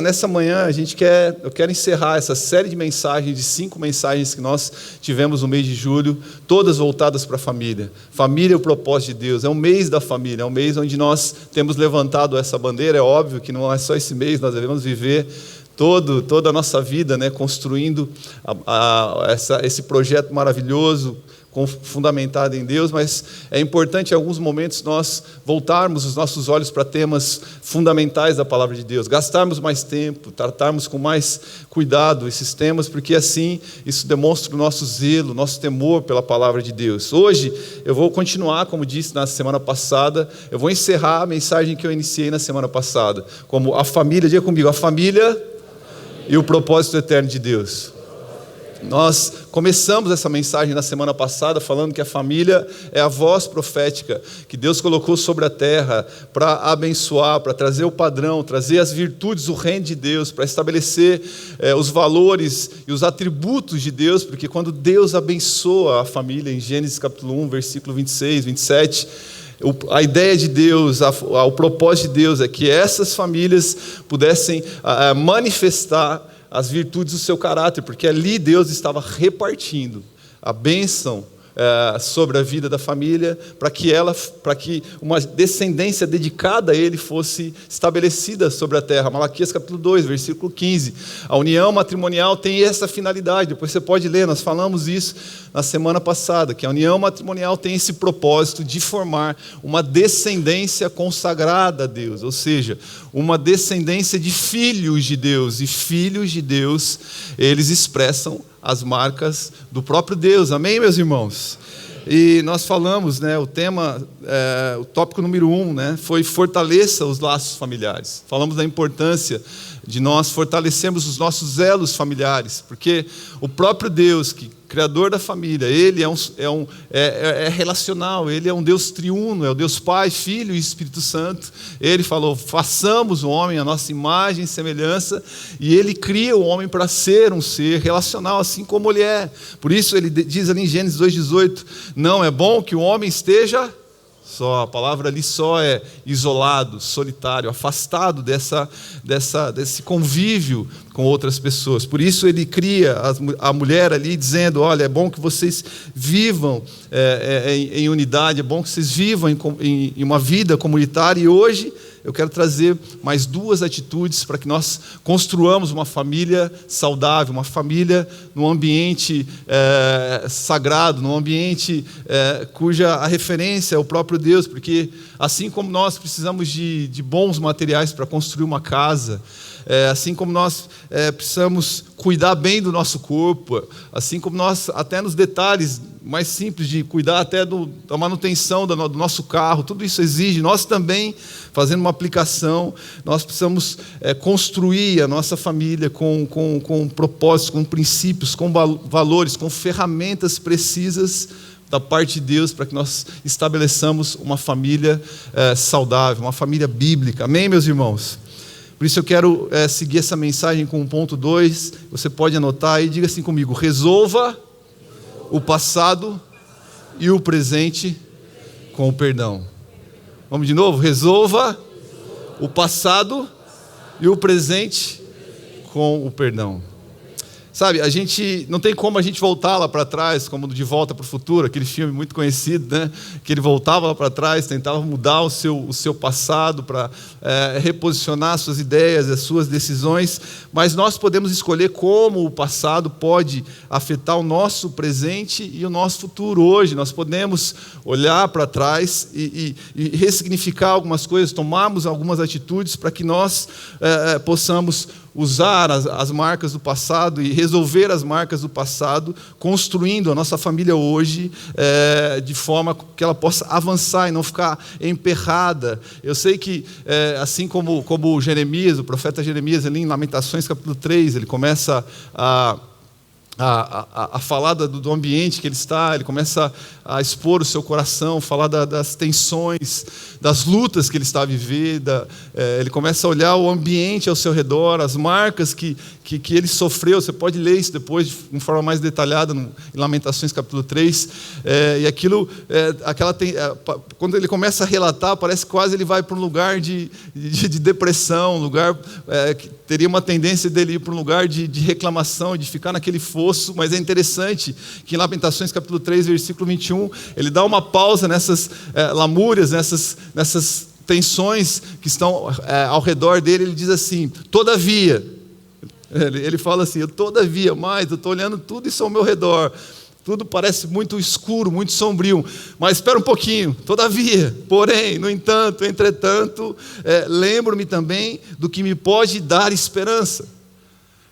Nessa manhã eu quero encerrar essa série de mensagens, de 5 mensagens que nós tivemos no mês de julho, todas voltadas para a família. Família é o propósito de Deus, é um mês da família, é um mês onde nós temos levantado essa bandeira. É óbvio que não é só esse mês, nós devemos viver toda a nossa vida, né, construindo esse projeto maravilhoso, fundamentado em Deus, mas é importante em alguns momentos nós voltarmos os nossos olhos para temas fundamentais da palavra de Deus, gastarmos mais tempo, tratarmos com mais cuidado esses temas, porque assim isso demonstra o nosso zelo, o nosso temor pela palavra de Deus. Hoje eu vou continuar, como disse na semana passada, eu vou encerrar a mensagem que eu iniciei na semana passada, como a família, diga comigo, a família e o propósito eterno de Deus. Nós começamos essa mensagem na semana passada falando que a família é a voz profética que Deus colocou sobre a terra para abençoar, para trazer o padrão, trazer as virtudes do reino de Deus, para estabelecer os valores e os atributos de Deus, porque quando Deus abençoa a família, em Gênesis capítulo 1, versículo 26, 27, a ideia de Deus, o propósito de Deus é que essas famílias pudessem manifestar as virtudes do seu caráter, porque ali Deus estava repartindo a bênção sobre a vida da família, para que uma descendência dedicada a Ele fosse estabelecida sobre a terra. Malaquias capítulo 2, versículo 15. A união matrimonial tem essa finalidade, depois você pode ler, nós falamos isso na semana passada, que a união matrimonial tem esse propósito de formar uma descendência consagrada a Deus, ou seja, uma descendência de filhos de Deus, e filhos de Deus, eles expressam as marcas do próprio Deus, amém, meus irmãos? E nós falamos, né, o tópico número 1, né, foi fortaleça os laços familiares. Falamos da importância de nós fortalecermos os nossos elos familiares, porque o próprio Deus, Criador da família, Ele é relacional, Ele é um Deus triuno, é o Deus Pai, Filho e Espírito Santo. Ele falou, façamos o homem a nossa imagem e semelhança, e Ele cria o homem para ser um ser relacional, assim como Ele é. Por isso Ele diz ali em Gênesis 2,18, não é bom que o homem esteja só, a palavra ali só é isolado, solitário, afastado desse convívio com outras pessoas. Por isso ele cria a mulher ali dizendo, olha, é bom que vocês vivam em unidade, é bom que vocês vivam em uma vida comunitária. E hoje eu quero trazer mais 2 atitudes para que nós construamos uma família saudável, uma família num ambiente sagrado, num ambiente cuja a referência é o próprio Deus, porque assim como nós precisamos de bons materiais para construir uma casa, assim como nós precisamos cuidar bem do nosso corpo, assim como nós, até nos detalhes mais simples de cuidar até da manutenção do nosso carro, tudo isso exige, nós também, fazendo uma aplicação, nós precisamos construir a nossa família com propósitos, com princípios, com valores, com ferramentas precisas da parte de Deus, para que nós estabeleçamos uma família saudável, uma família bíblica, amém, meus irmãos? Por isso eu quero seguir essa mensagem com o ponto 2, você pode anotar aí, diga assim comigo, resolva o passado e o presente com o perdão. Vamos de novo? Resolva o passado e o presente com o perdão. Sabe, a gente não tem como a gente voltar lá para trás, como De Volta para o Futuro, aquele filme muito conhecido, né? Que ele voltava lá para trás, tentava mudar o seu passado para reposicionar as suas ideias, as suas decisões, mas nós podemos escolher como o passado pode afetar o nosso presente e o nosso futuro. Hoje nós podemos olhar para trás e ressignificar algumas coisas, tomarmos algumas atitudes para que nós possamos usar as marcas do passado e resolver as marcas do passado, construindo a nossa família hoje de forma que ela possa avançar e não ficar emperrada. Eu sei que, assim como Jeremias, o profeta Jeremias, ali em Lamentações capítulo 3, ele começa a falar do ambiente que ele está, ele começa a expor o seu coração, falar das tensões, das lutas que ele está a viver, ele começa a olhar o ambiente ao seu redor, as marcas que ele sofreu. Você pode ler isso depois de forma mais detalhada em Lamentações capítulo 3, e aquilo, quando ele começa a relatar, parece que quase ele vai para um lugar de depressão, um lugar teria uma tendência dele ir para um lugar de reclamação, de ficar naquele fosso, mas é interessante que em Lamentações capítulo 3, versículo 21, ele dá uma pausa nessas lamúrias, nessas tensões que estão ao redor dele. Ele diz assim: todavia, ele fala assim, todavia, mas eu estou olhando tudo isso ao meu redor, tudo parece muito escuro, muito sombrio, mas espera um pouquinho, todavia, porém, no entanto, entretanto, lembro-me também do que me pode dar esperança.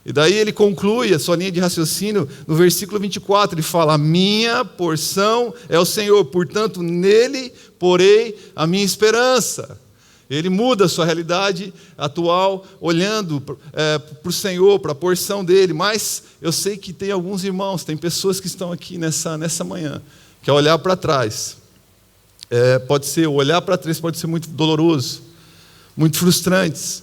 E daí ele conclui a sua linha de raciocínio no versículo 24, ele fala: a minha porção é o Senhor, portanto nele porei a minha esperança. Ele muda a sua realidade atual, olhando para o Senhor, para a porção dele. Mas eu sei que tem alguns irmãos, tem pessoas que estão aqui nessa manhã, que ao olhar para trás, olhar para trás pode ser muito doloroso, muito frustrante.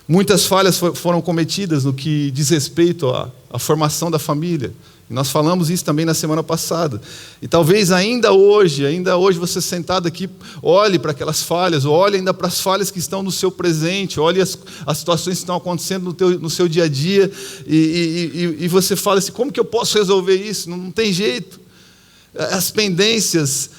Muitas falhas foram cometidas no que diz respeito à formação da família. E nós falamos isso também na semana passada. E talvez ainda hoje você sentado aqui, olhe para aquelas falhas, ou olhe ainda para as falhas que estão no seu presente, olhe as situações que estão acontecendo no seu dia a dia, e você fala assim: como que eu posso resolver isso? Não tem jeito. As pendências,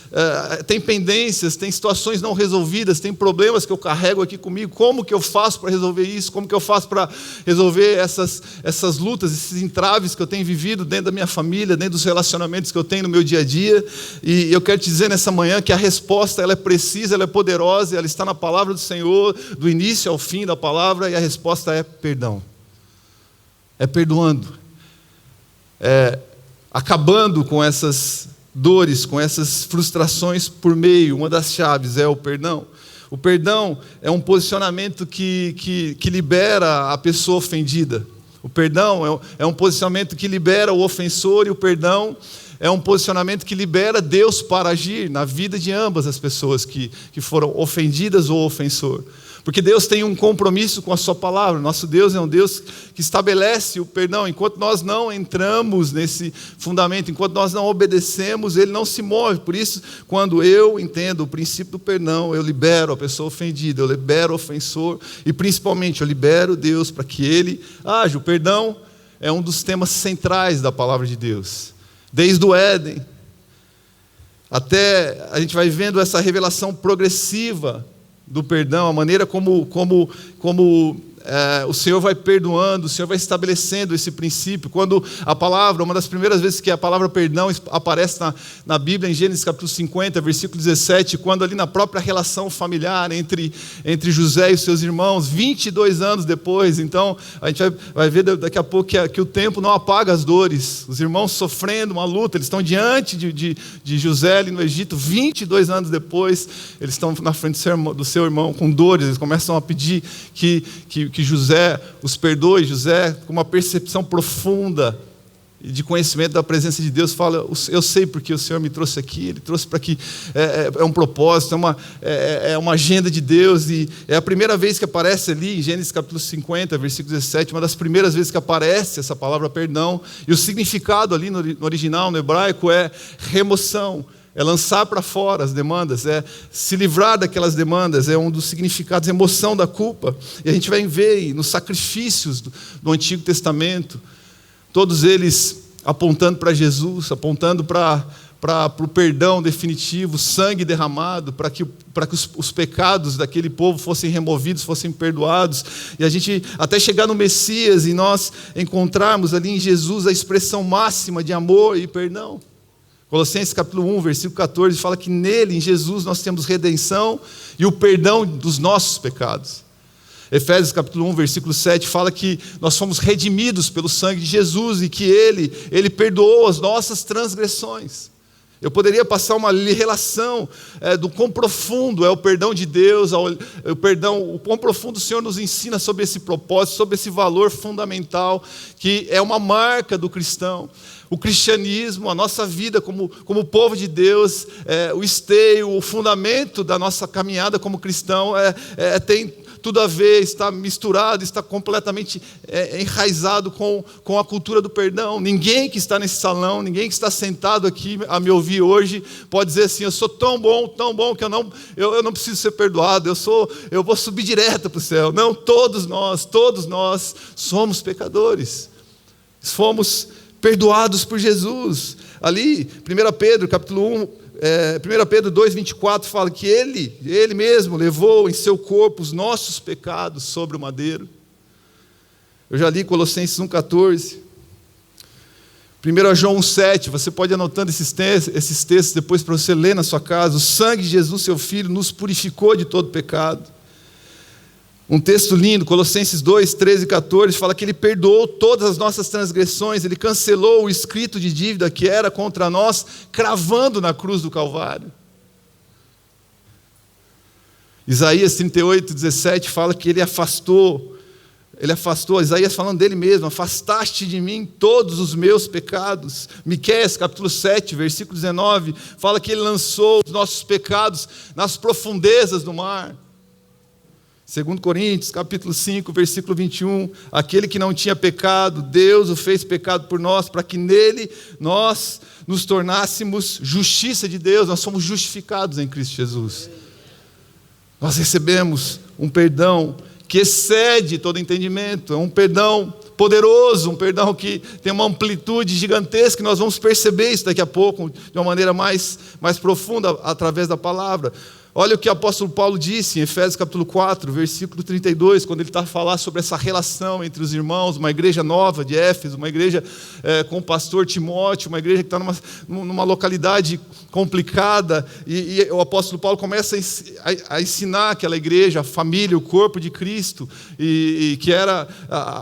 tem situações não resolvidas, tem problemas que eu carrego aqui comigo. Como que eu faço para resolver isso? Como que eu faço para resolver essas lutas, esses entraves que eu tenho vivido dentro da minha família, dentro dos relacionamentos que eu tenho no meu dia a dia? E eu quero te dizer nessa manhã que a resposta, ela é precisa, ela é poderosa, ela está na palavra do Senhor, do início ao fim da palavra, e a resposta é perdão. É perdoando. Acabando com essas dores, com essas frustrações por meio. Uma das chaves é o perdão. O perdão é um posicionamento que libera a pessoa ofendida. O perdão é um posicionamento que libera o ofensor, e o perdão é um posicionamento que libera Deus para agir na vida de ambas as pessoas que foram ofendidas ou ofensor. Porque Deus tem um compromisso com a sua palavra. Nosso Deus é um Deus que estabelece o perdão. Enquanto nós não entramos nesse fundamento, enquanto nós não obedecemos, ele não se move. Por isso, quando eu entendo o princípio do perdão, eu libero a pessoa ofendida, eu libero o ofensor, e principalmente eu libero Deus para que ele haja. O perdão é um dos temas centrais da palavra de Deus. Desde o Éden até a gente vai vendo essa revelação progressiva do perdão, a maneira como o Senhor vai perdoando, o Senhor vai estabelecendo esse princípio. Quando a palavra, uma das primeiras vezes que a palavra perdão aparece na Bíblia, em Gênesis capítulo 50, versículo 17, quando ali na própria relação familiar entre José e os seus irmãos, 22 anos depois. Então a gente vai ver daqui a pouco que o tempo não apaga as dores, os irmãos sofrendo uma luta, eles estão diante de José ali no Egito, 22 anos depois, eles estão na frente do seu irmão com dores, eles começam a pedir que José os perdoe. José, com uma percepção profunda e de conhecimento da presença de Deus, fala: eu sei porque o Senhor me trouxe aqui, Ele trouxe para que é um propósito, é uma agenda de Deus. E é a primeira vez que aparece ali em Gênesis capítulo 50, versículo 17, uma das primeiras vezes que aparece essa palavra perdão, e o significado ali no original, no hebraico, é remoção. É lançar para fora as demandas, é se livrar daquelas demandas, é um dos significados, remoção da culpa. E a gente vai ver nos sacrifícios do Antigo Testamento, todos eles apontando para Jesus, apontando para o perdão definitivo, sangue derramado, para que os pecados daquele povo fossem removidos, fossem perdoados. E a gente até chegar no Messias e nós encontrarmos ali em Jesus a expressão máxima de amor e perdão. Colossenses capítulo 1, versículo 14, fala que nele, em Jesus, nós temos redenção e o perdão dos nossos pecados. Efésios capítulo 1, versículo 7, fala que nós fomos redimidos pelo sangue de Jesus e que Ele perdoou as nossas transgressões. Eu poderia passar uma relação do quão profundo é o perdão de Deus, o quão profundo o Senhor nos ensina sobre esse propósito, sobre esse valor fundamental, que é uma marca do cristão. O cristianismo, a nossa vida como povo de Deus, o esteio, o fundamento da nossa caminhada como cristão tem tudo a ver, está misturado, está completamente enraizado com a cultura do perdão. Ninguém que está nesse salão, ninguém que está sentado aqui a me ouvir hoje, pode dizer assim: eu sou tão bom que eu não preciso ser perdoado, eu vou subir direto para o céu. Não, todos nós somos pecadores. Fomos perdoados por Jesus. Ali, 1 Pedro, capítulo 1, 1 Pedro 2,24 fala que Ele mesmo levou em seu corpo os nossos pecados sobre o madeiro. Eu já li Colossenses 1,14. 1 João 1,7, você pode ir anotando esses textos depois para você ler na sua casa. O sangue de Jesus, seu Filho, nos purificou de todo pecado. Um texto lindo, Colossenses 2, 13 e 14, fala que Ele perdoou todas as nossas transgressões, Ele cancelou o escrito de dívida que era contra nós, cravando na cruz do Calvário. Isaías 38, 17 fala que Ele afastou, Isaías falando dele mesmo: afastaste de mim todos os meus pecados. Miqueias capítulo 7, versículo 19, fala que Ele lançou os nossos pecados nas profundezas do mar. 2 Coríntios, capítulo 5, versículo 21, aquele que não tinha pecado, Deus o fez pecado por nós, para que nele nós nos tornássemos justiça de Deus. Nós somos justificados em Cristo Jesus. Nós recebemos um perdão que excede todo entendimento, é um perdão poderoso, um perdão que tem uma amplitude gigantesca, e nós vamos perceber isso daqui a pouco, de uma maneira mais profunda, através da palavra. Olha o que o apóstolo Paulo disse em Efésios capítulo 4, versículo 32, quando ele está a falar sobre essa relação entre os irmãos, uma igreja nova de Éfeso, uma igreja com o pastor Timóteo, uma igreja que está numa localidade complicada, e o apóstolo Paulo começa a ensinar aquela igreja, a família, o corpo de Cristo, e que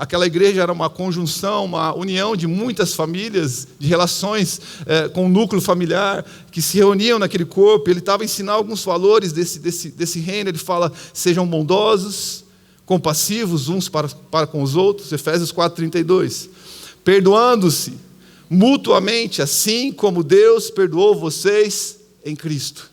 aquela igreja era uma conjunção, uma união de muitas famílias, de relações com o núcleo familiar, que se reuniam naquele corpo. Ele estava a ensinar alguns valores desse reino. Ele fala: sejam bondosos, compassivos uns para com os outros, Efésios 4:32, perdoando-se mutuamente, assim como Deus perdoou vocês em Cristo.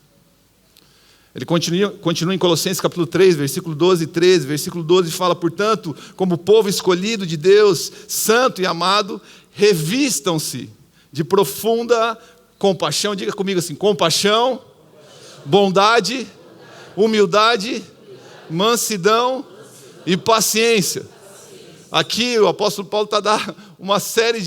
Ele continua em Colossenses capítulo 3, versículo 12 e 13, versículo 12 fala: portanto, como povo escolhido de Deus, santo e amado, revistam-se de profunda compaixão. Diga comigo assim: compaixão, bondade, humildade, mansidão e paciência. Aqui o apóstolo Paulo está dando uma série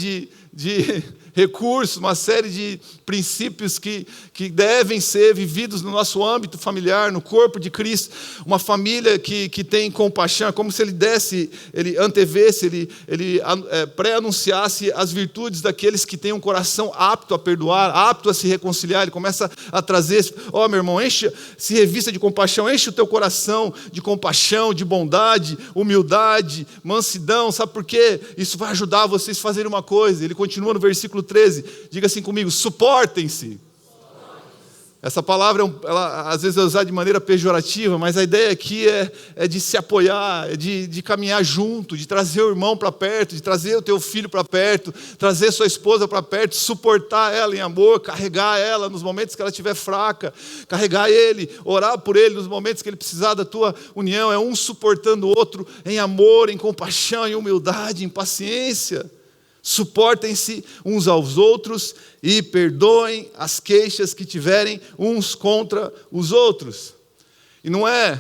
de recursos, uma série de princípios que devem ser vividos no nosso âmbito familiar, no corpo de Cristo. Uma família que tem compaixão, é como se ele antevesse, ele pré-anunciasse as virtudes daqueles que têm um coração apto a perdoar, apto a se reconciliar. Ele começa a trazer: ó, meu irmão, se revista de compaixão, enche o teu coração de compaixão, de bondade, humildade, mansidão. Sabe por quê? Isso vai ajudar vocês a fazerem uma coisa. Ele continua no versículo 13, diga assim comigo: suportem-se. Essa palavra, ela às vezes é usada de maneira pejorativa, mas a ideia aqui é de se apoiar, é de caminhar junto, de trazer o irmão para perto, de trazer o teu filho para perto, trazer sua esposa para perto, suportar ela em amor, carregar ela nos momentos que ela estiver fraca, carregar ele, orar por ele nos momentos que ele precisar da tua união. É um suportando o outro em amor, em compaixão, em humildade, em paciência. Suportem-se uns aos outros e perdoem as queixas que tiverem uns contra os outros. E não é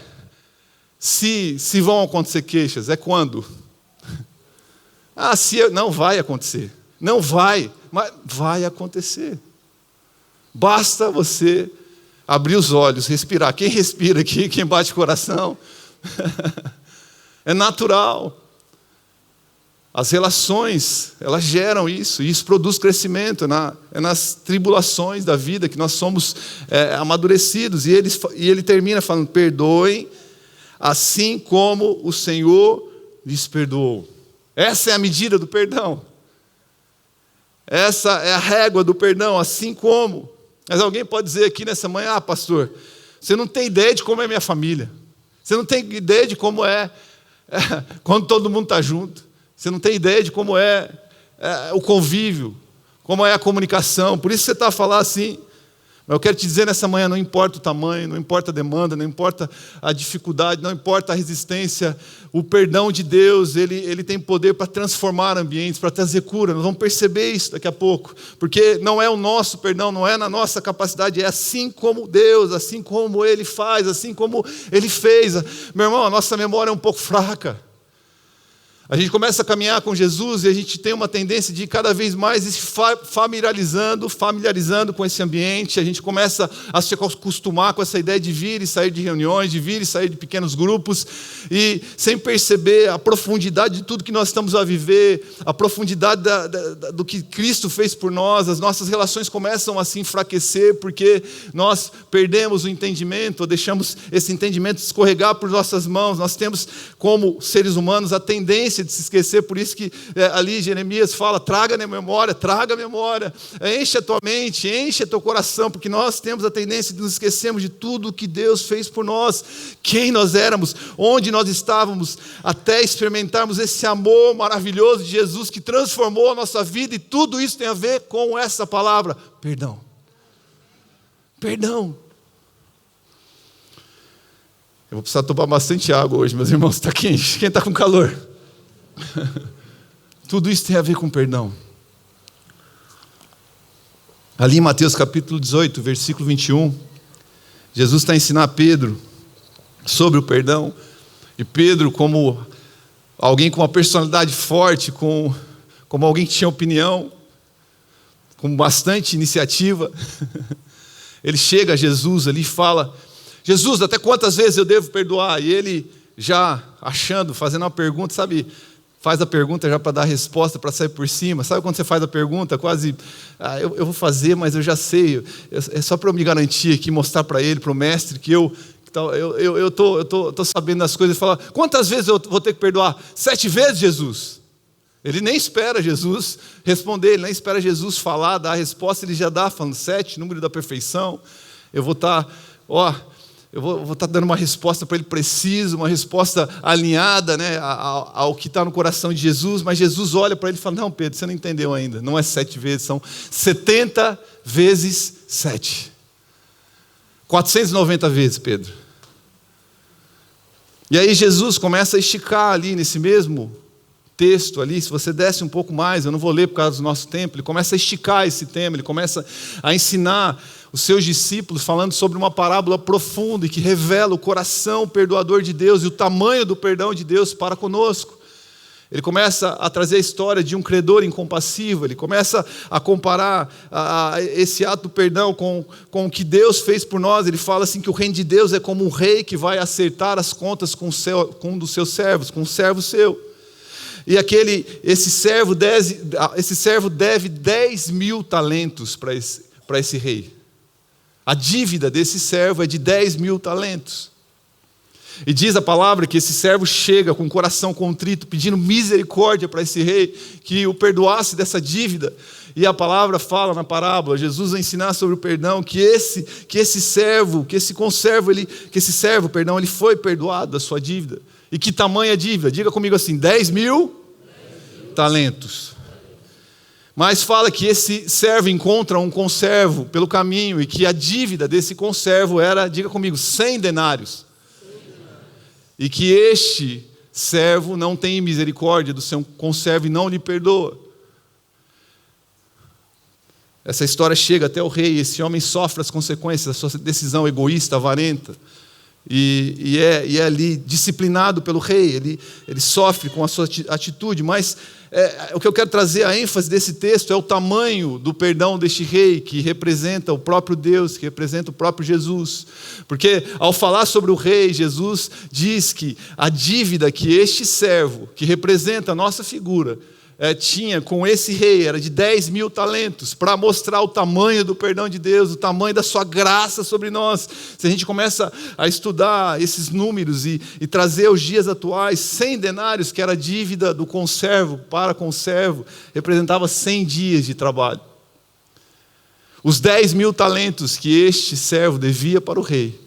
se vão acontecer queixas, é quando. Não vai acontecer. Não vai, mas vai acontecer. Basta você abrir os olhos, respirar. Quem respira aqui, quem bate o coração, é natural. As relações, elas geram isso, e isso produz crescimento. É nas tribulações da vida que nós somos amadurecidos. E ele termina falando: perdoem, assim como o Senhor lhes perdoou. Essa é a medida do perdão. Essa é a régua do perdão, assim como. Mas alguém pode dizer aqui nessa manhã: ah, pastor, você não tem ideia de como é minha família. Você não tem ideia de como é quando todo mundo está junto. Você não tem ideia de como é o convívio, como é a comunicação. Por isso você está a falar assim. Mas eu quero te dizer nessa manhã, não importa o tamanho, não importa a demanda, não importa a dificuldade, não importa a resistência, o perdão de Deus, ele tem poder para transformar ambientes, para trazer cura. Nós vamos perceber isso daqui a pouco, porque não é o nosso perdão, não é na nossa capacidade, é assim como Deus, assim como Ele faz, assim como Ele fez. Meu irmão, a nossa memória é um pouco fraca. A gente começa a caminhar com Jesus e a gente tem uma tendência de cada vez mais se familiarizando com esse ambiente. A gente começa a se acostumar com essa ideia de vir e sair de reuniões, de vir e sair de pequenos grupos, e sem perceber a profundidade de tudo que nós estamos a viver, a profundidade do que Cristo fez por nós. As nossas relações começam a se enfraquecer porque nós perdemos o entendimento, ou deixamos esse entendimento escorregar por nossas mãos. Nós temos, como seres humanos, a tendência de se esquecer. Por isso que ali Jeremias fala: traga a memória, enche a tua mente, enche o teu coração, porque nós temos a tendência de nos esquecermos de tudo o que Deus fez por nós, quem nós éramos, onde nós estávamos, até experimentarmos esse amor maravilhoso de Jesus que transformou a nossa vida. E tudo isso tem a ver com essa palavra: perdão. Perdão. Eu vou precisar tomar bastante água hoje, meus irmãos. Está quente. Quem está com calor? Tudo isso tem a ver com perdão. Ali em Mateus capítulo 18, versículo 21, Jesus está a ensinar a Pedro sobre o perdão. E Pedro, como alguém com uma personalidade forte, como alguém que tinha opinião, com bastante iniciativa, ele chega a Jesus ali e fala: Jesus, até quantas vezes eu devo perdoar? E ele já achando, fazendo uma pergunta, sabe, faz a pergunta já para dar a resposta, para sair por cima. Sabe quando você faz a pergunta, quase, eu vou fazer, mas eu já sei, é só para eu me garantir aqui, mostrar para ele, para o mestre, que eu estou sabendo das coisas. Fala: quantas vezes eu vou ter que perdoar? 7 vezes, Jesus? Ele nem espera Jesus responder, ele nem espera Jesus falar, dar a resposta, ele já dá, falando 7, número da perfeição. Eu vou estar, eu vou estar dando uma resposta para ele precisa, uma resposta alinhada, né, ao que está no coração de Jesus. Mas Jesus olha para ele e fala: não, Pedro, você não entendeu ainda. Não é 7 vezes, são 70 vezes 7. 490 vezes, Pedro. E aí Jesus começa a esticar ali nesse mesmo texto ali. Se você desce um pouco mais, eu não vou ler por causa do nosso tempo, ele começa a esticar esse tema, ele começa a ensinar os seus discípulos, falando sobre uma parábola profunda e que revela o coração perdoador de Deus e o tamanho do perdão de Deus para conosco. Ele começa a trazer a história de um credor incompassivo, ele começa a comparar esse ato do perdão com o que Deus fez por nós. Ele fala assim que o reino de Deus é como um rei que vai acertar as contas com um dos seus servos, com um servo seu. E esse servo deve 10 mil talentos para esse rei. A dívida desse servo é de 10 mil talentos. E diz a palavra que esse servo chega com o coração contrito, pedindo misericórdia para esse rei, que o perdoasse dessa dívida. E a palavra fala na parábola, Jesus vai ensinar sobre o perdão, que esse servo, ele foi perdoado da sua dívida. E que tamanha dívida? Diga comigo assim: 10 mil talentos. Mas fala que esse servo encontra um conservo pelo caminho e que a dívida desse conservo era, diga comigo, 100 denários. E que este servo não tem misericórdia do seu conservo e não lhe perdoa. Essa história chega até o rei, esse homem sofre as consequências da sua decisão egoísta, avarenta. E é ali disciplinado pelo rei, ele sofre com a sua atitude. Mas o que eu quero trazer, a ênfase desse texto, é o tamanho do perdão deste rei, que representa o próprio Deus, que representa o próprio Jesus. Porque ao falar sobre o rei, Jesus diz que a dívida que este servo, que representa a nossa figura, tinha com esse rei, era de 10 mil talentos, para mostrar o tamanho do perdão de Deus, o tamanho da sua graça sobre nós. Se a gente começa a estudar esses números e trazer os dias atuais, 100 denários, que era a dívida do conservo para conservo, representava 100 dias de trabalho. Os 10 mil talentos que este servo devia para o rei,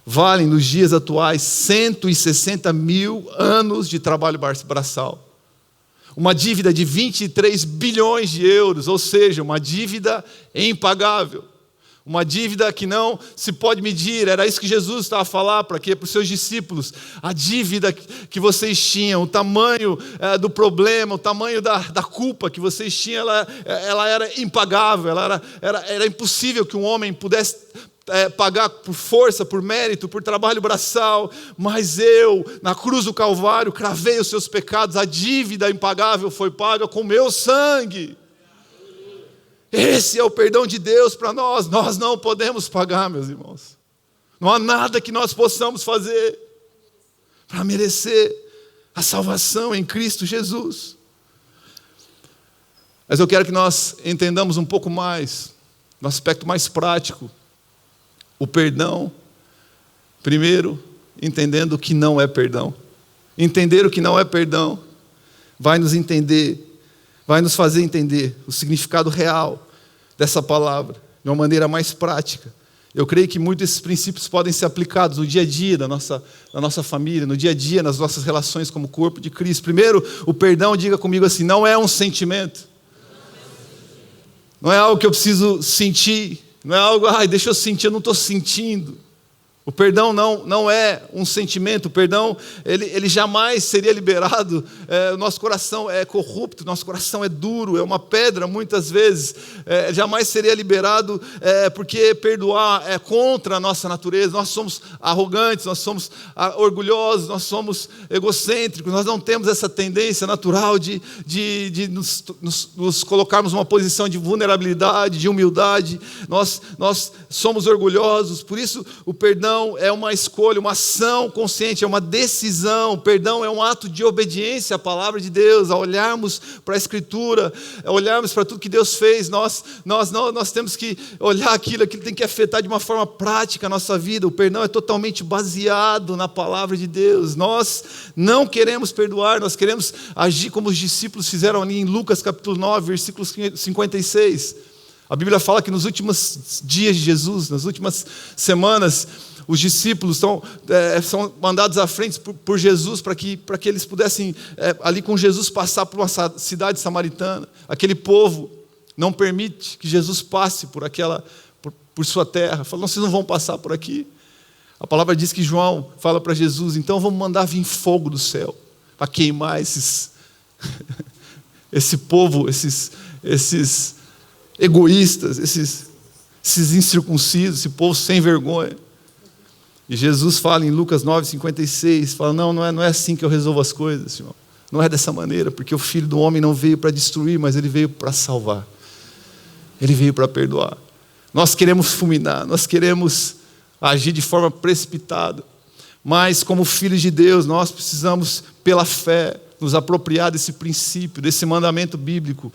valem nos dias atuais 160 mil anos de trabalho braçal. Uma dívida de 23 bilhões de euros, ou seja, uma dívida impagável. Uma dívida que não se pode medir. Era isso que Jesus estava a falar para quê? Para os seus discípulos. A dívida que vocês tinham, o tamanho do problema, o tamanho da culpa que vocês tinham, ela era impagável, era impossível que um homem pudesse pagar por força, por mérito, por trabalho braçal, mas eu, na cruz do Calvário, cravei os seus pecados, a dívida impagável foi paga com meu sangue. Esse é o perdão de Deus para nós. Nós não podemos pagar, meus irmãos. Não há nada que nós possamos fazer para merecer a salvação em Cristo Jesus. Mas eu quero que nós entendamos um pouco mais, no aspecto mais prático, o perdão. Primeiro, entendendo o que não é perdão. Entender o que não é perdão vai nos fazer entender o significado real dessa palavra, de uma maneira mais prática. Eu creio que muitos desses princípios podem ser aplicados no dia a dia da nossa família, no dia a dia, nas nossas relações como corpo de Cristo. Primeiro, o perdão, diga comigo assim, não é um sentimento. Não é algo que eu preciso sentir. Não é algo, deixa eu sentir, eu não estou sentindo. O perdão não é um sentimento. O perdão, ele jamais seria liberado. O nosso coração é corrupto, nosso coração é duro, é uma pedra muitas vezes. Jamais seria liberado, porque perdoar é contra a nossa natureza. Nós somos arrogantes, nós somos orgulhosos, nós somos egocêntricos, nós não temos essa tendência natural de nos colocarmos numa posição de vulnerabilidade, de humildade. Nós somos orgulhosos, por isso o perdão é uma escolha, uma ação consciente, é uma decisão. O perdão é um ato de obediência à palavra de Deus, a olharmos para a Escritura, a olharmos para tudo que Deus fez. Nós temos que olhar aquilo tem que afetar de uma forma prática a nossa vida. O perdão é totalmente baseado na palavra de Deus. Nós não queremos perdoar, nós queremos agir como os discípulos fizeram ali em Lucas capítulo 9, versículo 56. A Bíblia fala que nos últimos dias de Jesus, nas últimas semanas, os discípulos são mandados à frente por Jesus para que eles pudessem, ali com Jesus, passar por uma cidade samaritana. Aquele povo não permite que Jesus passe por sua terra. Fala, vocês não vão passar por aqui. A palavra diz que João fala para Jesus, então vamos mandar vir fogo do céu para queimar esse povo, esses egoístas, esses incircuncisos, esse povo sem vergonha. E Jesus fala em Lucas 9,56, fala, não é assim que eu resolvo as coisas, irmão. Não é dessa maneira, porque o Filho do Homem não veio para destruir, mas ele veio para salvar. Ele veio para perdoar. Nós queremos fulminar, nós queremos agir de forma precipitada, mas como filhos de Deus, nós precisamos, pela fé, nos apropriar desse princípio, desse mandamento bíblico.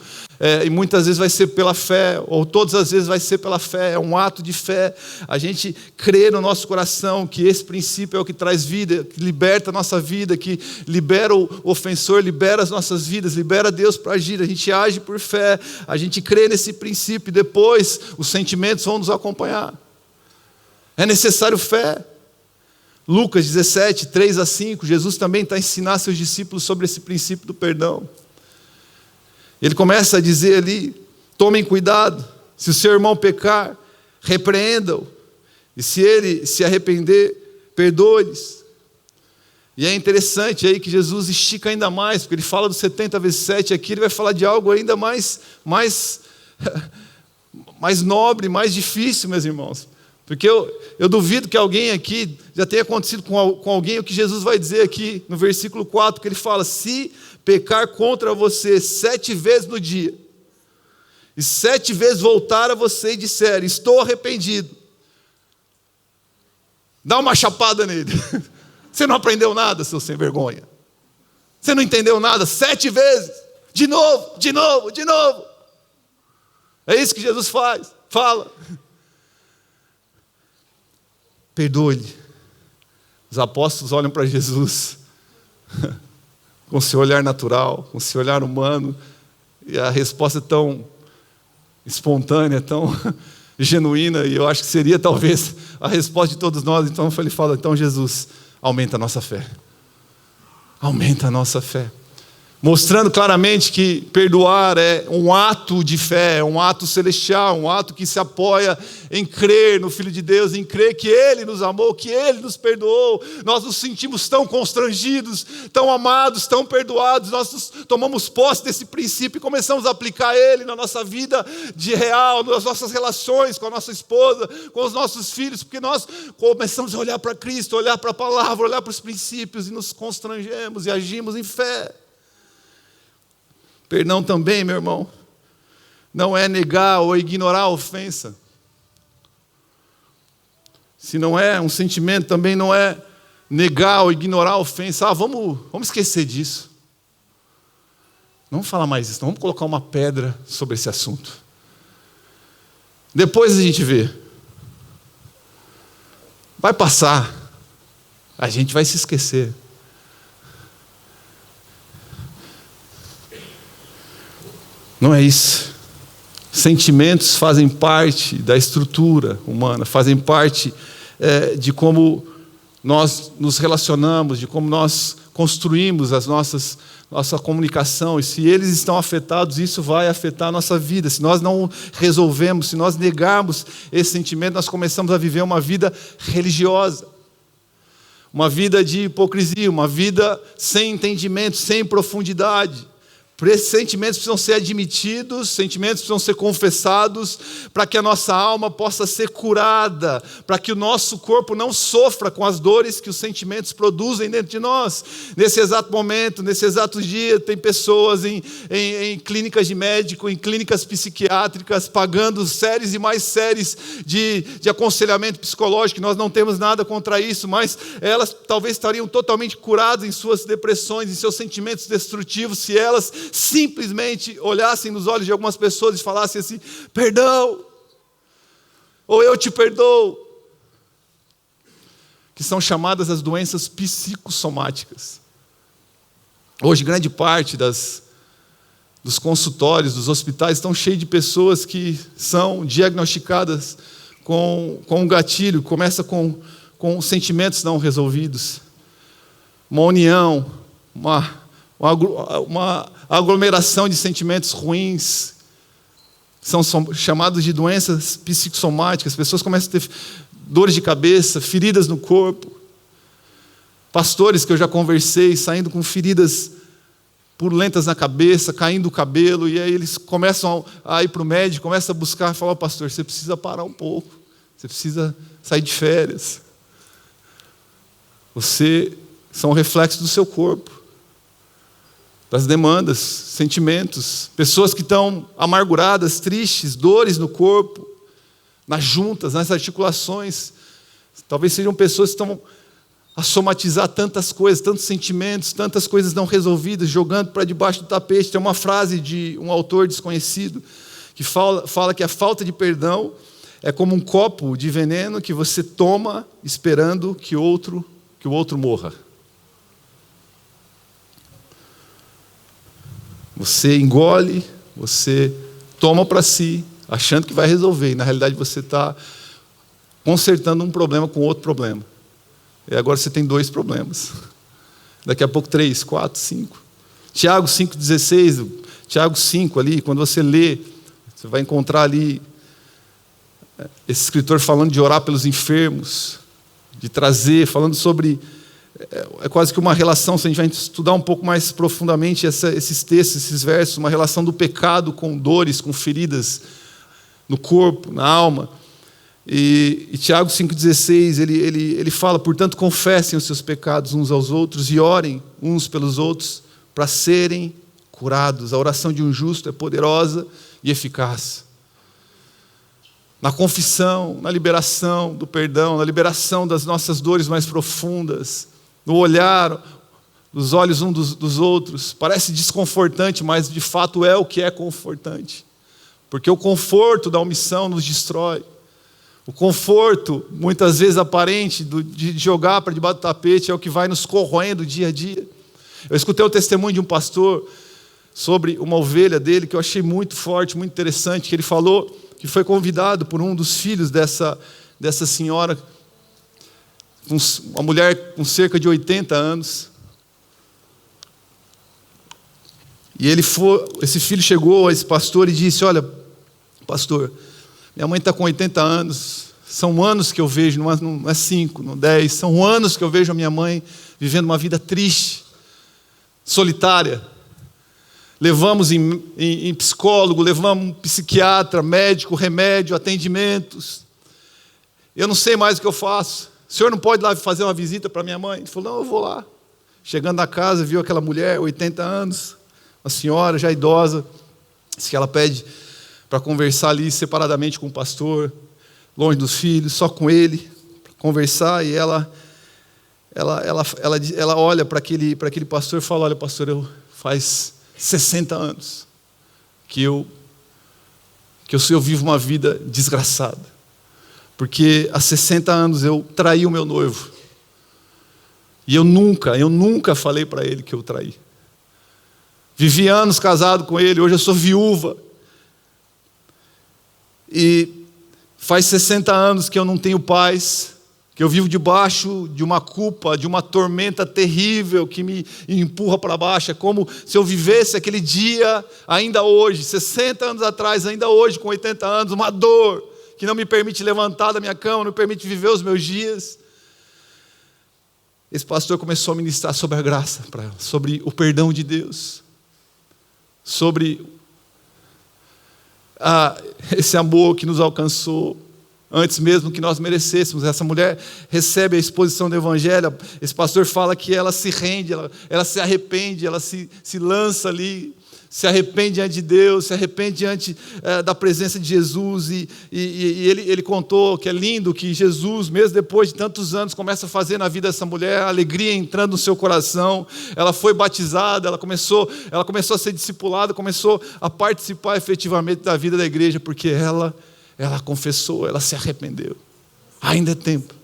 E muitas vezes vai ser pela fé, ou todas as vezes vai ser pela fé, é um ato de fé. A gente crê no nosso coração que esse princípio é o que traz vida, que liberta a nossa vida, que libera o ofensor, libera as nossas vidas, libera Deus para agir. A gente age por fé, a gente crê nesse princípio, e depois os sentimentos vão nos acompanhar. É necessário fé. Lucas 17, 3-5, Jesus também está a ensinar seus discípulos sobre esse princípio do perdão. Ele começa a dizer ali, tomem cuidado, se o seu irmão pecar, repreenda-o, e se ele se arrepender, perdoe-lhes. E é interessante aí que Jesus estica ainda mais, porque ele fala do 70 vezes 7, aqui ele vai falar de algo ainda mais nobre, mais difícil, meus irmãos. Porque eu duvido que alguém aqui já tenha acontecido com alguém o que Jesus vai dizer aqui no versículo 4, que ele fala, se pecar contra você 7 vezes no dia, e 7 vezes voltar a você e disser, estou arrependido, dá uma chapada nele. Você não aprendeu nada, seu sem vergonha. Você não entendeu nada, 7 vezes, de novo. É isso que Jesus fala. Perdoe-lhe. Os apóstolos olham para Jesus com seu olhar natural, com seu olhar humano, e a resposta é tão espontânea, tão genuína, e eu acho que seria talvez a resposta de todos nós. Então ele fala, então Jesus, aumenta a nossa fé. Aumenta a nossa fé. mostrando claramente que perdoar é um ato de fé, é um ato celestial, um ato que se apoia em crer no Filho de Deus, em crer que Ele nos amou, que Ele nos perdoou. Nós nos sentimos tão constrangidos, tão amados, tão perdoados. Nós tomamos posse desse princípio e começamos a aplicar ele na nossa vida de real, nas nossas relações com a nossa esposa, com os nossos filhos, porque nós começamos a olhar para Cristo, olhar para a palavra, olhar para os princípios e nos constrangemos e agimos em fé. Perdão também, meu irmão, não é negar ou ignorar a ofensa. Se não é um sentimento, também não é negar ou ignorar a ofensa. Vamos esquecer disso. Não vamos falar mais isso, não. Vamos colocar uma pedra sobre esse assunto. Depois a gente vê. Vai passar. A gente vai se esquecer. Não é isso. Sentimentos fazem parte da estrutura humana, fazem parte de como nós nos relacionamos, de como nós construímos nossa comunicação. E se eles estão afetados, isso vai afetar a nossa vida. Se nós não resolvemos, se nós negarmos esse sentimento, nós começamos a viver uma vida religiosa, uma vida de hipocrisia, uma vida sem entendimento, sem profundidade. Esses sentimentos precisam ser admitidos, sentimentos precisam ser confessados, para que a nossa alma possa ser curada, para que o nosso corpo não sofra com as dores que os sentimentos produzem dentro de nós. Nesse exato momento, nesse exato dia, tem pessoas em clínicas de médico, em clínicas psiquiátricas, pagando séries e mais séries de aconselhamento psicológico. Nós não temos nada contra isso, mas elas talvez estariam totalmente curadas em suas depressões, em seus sentimentos destrutivos, se elas simplesmente olhassem nos olhos de algumas pessoas e falassem assim: perdão, ou eu te perdoo, que são chamadas as doenças psicossomáticas. Hoje, grande parte dos consultórios, dos hospitais, estão cheios de pessoas que são diagnosticadas com um gatilho, começa com sentimentos não resolvidos, uma união, uma aglomeração de sentimentos ruins, são chamados de doenças psicossomáticas. As pessoas começam a ter dores de cabeça, feridas no corpo. Pastores que eu já conversei, saindo com feridas purulentas na cabeça, caindo o cabelo, e aí eles começam a ir para o médico, começam a buscar, falar: pastor, você precisa parar um pouco, você precisa sair de férias. Você são reflexos do seu corpo, das demandas, sentimentos, pessoas que estão amarguradas, tristes, dores no corpo, nas juntas, nas articulações. Talvez sejam pessoas que estão a somatizar tantas coisas, tantos sentimentos, tantas coisas não resolvidas, jogando para debaixo do tapete. Tem uma frase de um autor desconhecido que fala que a falta de perdão é como um copo de veneno que você toma esperando que o outro morra. Você engole, você toma para si, achando que vai resolver, e na realidade você está consertando um problema com outro problema. E agora você tem 2 problemas. Daqui a pouco 3, 4, 5. Tiago 5,16, Tiago 5 ali, quando você lê, você vai encontrar ali esse escritor falando de orar pelos enfermos, de trazer, falando sobre... É quase que uma relação, se a gente vai estudar um pouco mais profundamente esses textos, esses versos, uma relação do pecado com dores, com feridas no corpo, na alma. E Tiago 5,16, ele fala: portanto, confessem os seus pecados uns aos outros e orem uns pelos outros para serem curados. A oração de um justo é poderosa e eficaz. Na confissão, na liberação do perdão, na liberação das nossas dores mais profundas, no olhar dos olhos uns dos outros. Parece desconfortante, mas de fato é o que é confortante. Porque o conforto da omissão nos destrói. O conforto, muitas vezes aparente, de jogar para debaixo do tapete, é o que vai nos corroendo dia a dia. Eu escutei o testemunho de um pastor sobre uma ovelha dele, que eu achei muito forte, muito interessante, que ele falou que foi convidado por um dos filhos dessa senhora, uma mulher com cerca de 80 anos. E esse filho chegou a esse pastor e disse: olha, pastor, minha mãe está com 80 anos, são anos que eu vejo, não é 5, não 10, são anos que eu vejo a minha mãe vivendo uma vida triste, solitária. Levamos em psicólogo, levamos psiquiatra, médico, remédio, atendimentos. Eu não sei mais o que eu faço. O senhor não pode ir lá fazer uma visita para minha mãe? Ele falou: não, eu vou lá. Chegando na casa, viu aquela mulher, 80 anos, uma senhora já idosa, disse que ela pede para conversar ali separadamente com o pastor, longe dos filhos, só com ele, para conversar. E ela olha para aquele pastor e fala: olha, pastor, faz 60 anos que eu vivo uma vida desgraçada, porque há 60 anos eu traí o meu noivo, e eu nunca falei para ele que eu traí. Vivi anos casado com ele, hoje eu sou viúva, e faz 60 anos que eu não tenho paz, que eu vivo debaixo de uma culpa, de uma tormenta terrível que me empurra para baixo. É como se eu vivesse aquele dia ainda hoje, 60 anos atrás, ainda hoje, com 80 anos, uma dor que não me permite levantar da minha cama, não me permite viver os meus dias. Esse pastor começou a ministrar sobre a graça para ela, sobre o perdão de Deus, sobre esse amor que nos alcançou antes mesmo que nós merecêssemos. Essa mulher recebe a exposição do Evangelho. Esse pastor fala que ela se rende, ela se arrepende, ela se lança ali, se arrepende diante de Deus, se arrepende diante da presença de Jesus. E ele contou que é lindo que Jesus, mesmo depois de tantos anos, começa a fazer na vida dessa mulher, a alegria entrando no seu coração. Ela foi batizada, ela começou a ser discipulada, começou a participar efetivamente da vida da igreja, porque ela confessou, ela se arrependeu. Ainda é tempo.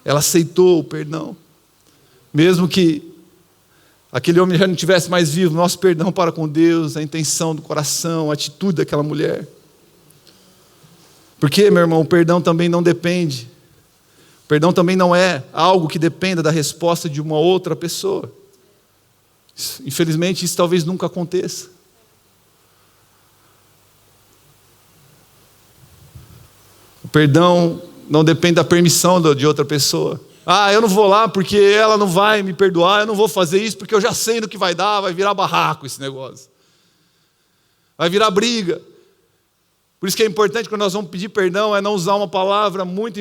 Ela aceitou o perdão. Mesmo que aquele homem já não estivesse mais vivo, nosso perdão para com Deus, a intenção do coração, a atitude daquela mulher. Porque, meu irmão, o perdão também não depende. O perdão também não é algo que dependa da resposta de uma outra pessoa. Infelizmente, isso talvez nunca aconteça. O perdão não depende da permissão de outra pessoa. Eu não vou lá porque ela não vai me perdoar, eu não vou fazer isso porque eu já sei no que vai dar, vai virar barraco esse negócio. Vai virar briga. Por isso que é importante, quando nós vamos pedir perdão, é não usar uma palavra muito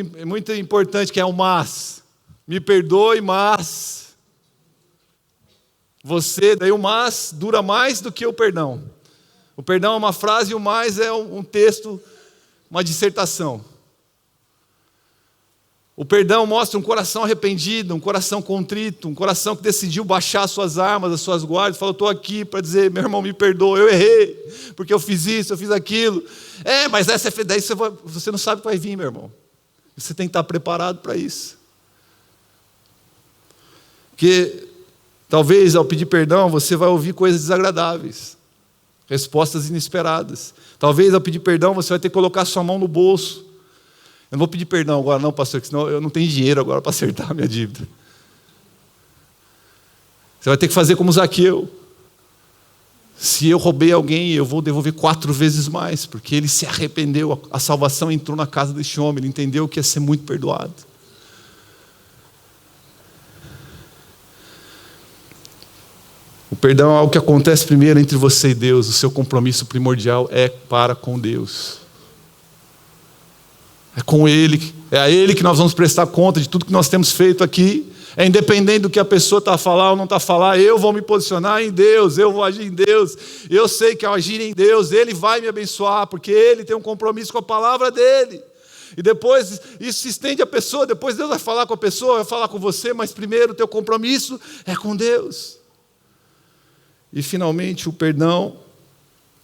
importante, que é o mas. Me perdoe, mas. Daí o mas dura mais do que o perdão. O perdão é uma frase e o mais é um texto, uma dissertação. O perdão mostra um coração arrependido, um coração contrito, um coração que decidiu baixar as suas armas, as suas guardas, falou: estou aqui para dizer, meu irmão, me perdoa, eu errei, porque eu fiz isso, eu fiz aquilo. Mas daí você não sabe o que vai vir, meu irmão. Você tem que estar preparado para isso. Porque talvez ao pedir perdão você vai ouvir coisas desagradáveis, respostas inesperadas. Talvez ao pedir perdão você vai ter que colocar sua mão no bolso. Eu não vou pedir perdão agora não, pastor, porque senão eu não tenho dinheiro agora para acertar a minha dívida. Você vai ter que fazer como Zaqueu. Se eu roubei alguém, eu vou devolver 4 vezes mais, porque ele se arrependeu, a salvação entrou na casa deste homem, ele entendeu que ia ser muito perdoado. O perdão é algo que acontece primeiro entre você e Deus, o seu compromisso primordial é para com Deus. É com Ele, é a Ele que nós vamos prestar conta de tudo que nós temos feito aqui. É independente do que a pessoa está a falar ou não está a falar, eu vou me posicionar em Deus, eu vou agir em Deus. Eu sei que ao agir em Deus, Ele vai me abençoar, porque Ele tem um compromisso com a palavra dEle. E depois isso se estende à pessoa, depois Deus vai falar com a pessoa, vai falar com você, mas primeiro o teu compromisso é com Deus. E finalmente o perdão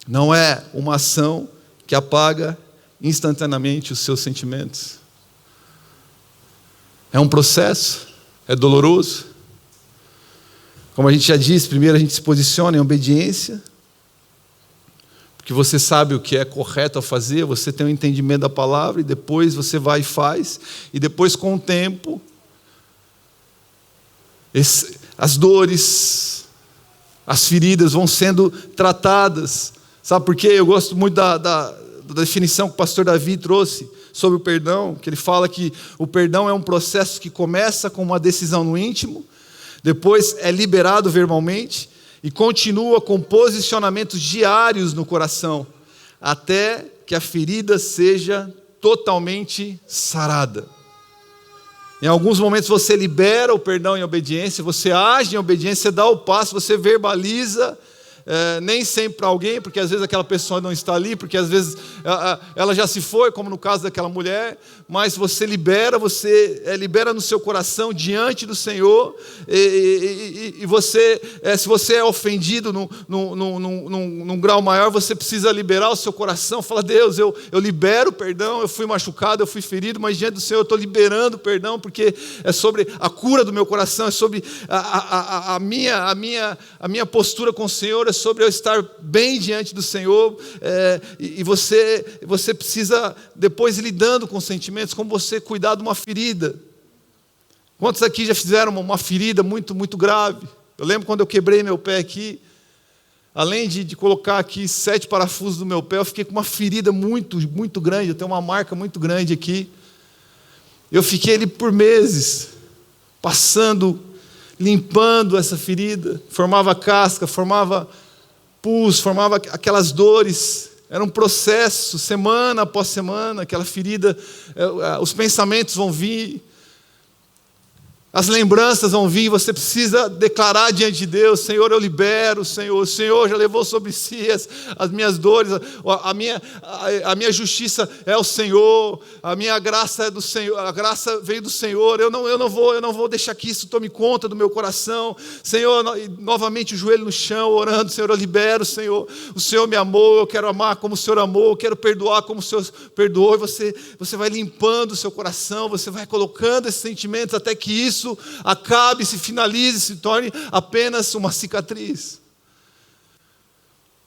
não é uma ação que apaga instantaneamente os seus sentimentos. É um processo, é doloroso. Como a gente já disse, primeiro a gente se posiciona em obediência, porque você sabe o que é correto a fazer, você tem um entendimento da palavra, e depois você vai e faz, e depois com o tempo, as dores, As feridas vão sendo tratadas. Sabe por quê? Eu gosto muito da definição que o pastor Davi trouxe sobre o perdão, que ele fala que o perdão é um processo que começa com uma decisão no íntimo, depois é liberado verbalmente e continua com posicionamentos diários no coração, até que a ferida seja totalmente sarada. Em alguns momentos você libera o perdão em obediência, você age em obediência, você dá o passo, você verbaliza, nem sempre para alguém, porque às vezes aquela pessoa não está ali, porque às vezes ela já se foi, como no caso daquela mulher, mas você libera no seu coração diante do Senhor, e você, se você é ofendido num grau maior, você precisa liberar o seu coração, fala: Deus, eu libero o perdão, eu fui machucado, eu fui ferido, mas diante do Senhor eu estou liberando o perdão, porque é sobre a cura do meu coração, é sobre a minha postura com o Senhor, é sobre eu estar bem diante do Senhor, e você precisa depois ir lidando com os sentimentos, como você cuidar de uma ferida. Quantos aqui já fizeram uma ferida muito, muito grave? Eu lembro quando eu quebrei meu pé aqui, além de colocar aqui 7 parafusos no meu pé, eu fiquei com uma ferida muito, muito grande, eu tenho uma marca muito grande aqui. Eu fiquei ali por meses, limpando essa ferida, formava casca, formava pus, formava aquelas dores. Era um processo, semana após semana, aquela ferida, os pensamentos vão vir, as lembranças vão vir, você precisa declarar diante de Deus: Senhor, eu libero, Senhor, o Senhor já levou sobre si as minhas dores, a minha justiça é o Senhor, a minha graça é do Senhor, a graça veio do Senhor, eu não vou deixar que isso tome conta do meu coração, Senhor, novamente o joelho no chão, orando: Senhor, eu libero, Senhor, o Senhor me amou, eu quero amar como o Senhor amou, eu quero perdoar como o Senhor perdoou, e você vai limpando o seu coração, você vai colocando esses sentimentos até que isso acabe, se finalize, se torne apenas uma cicatriz.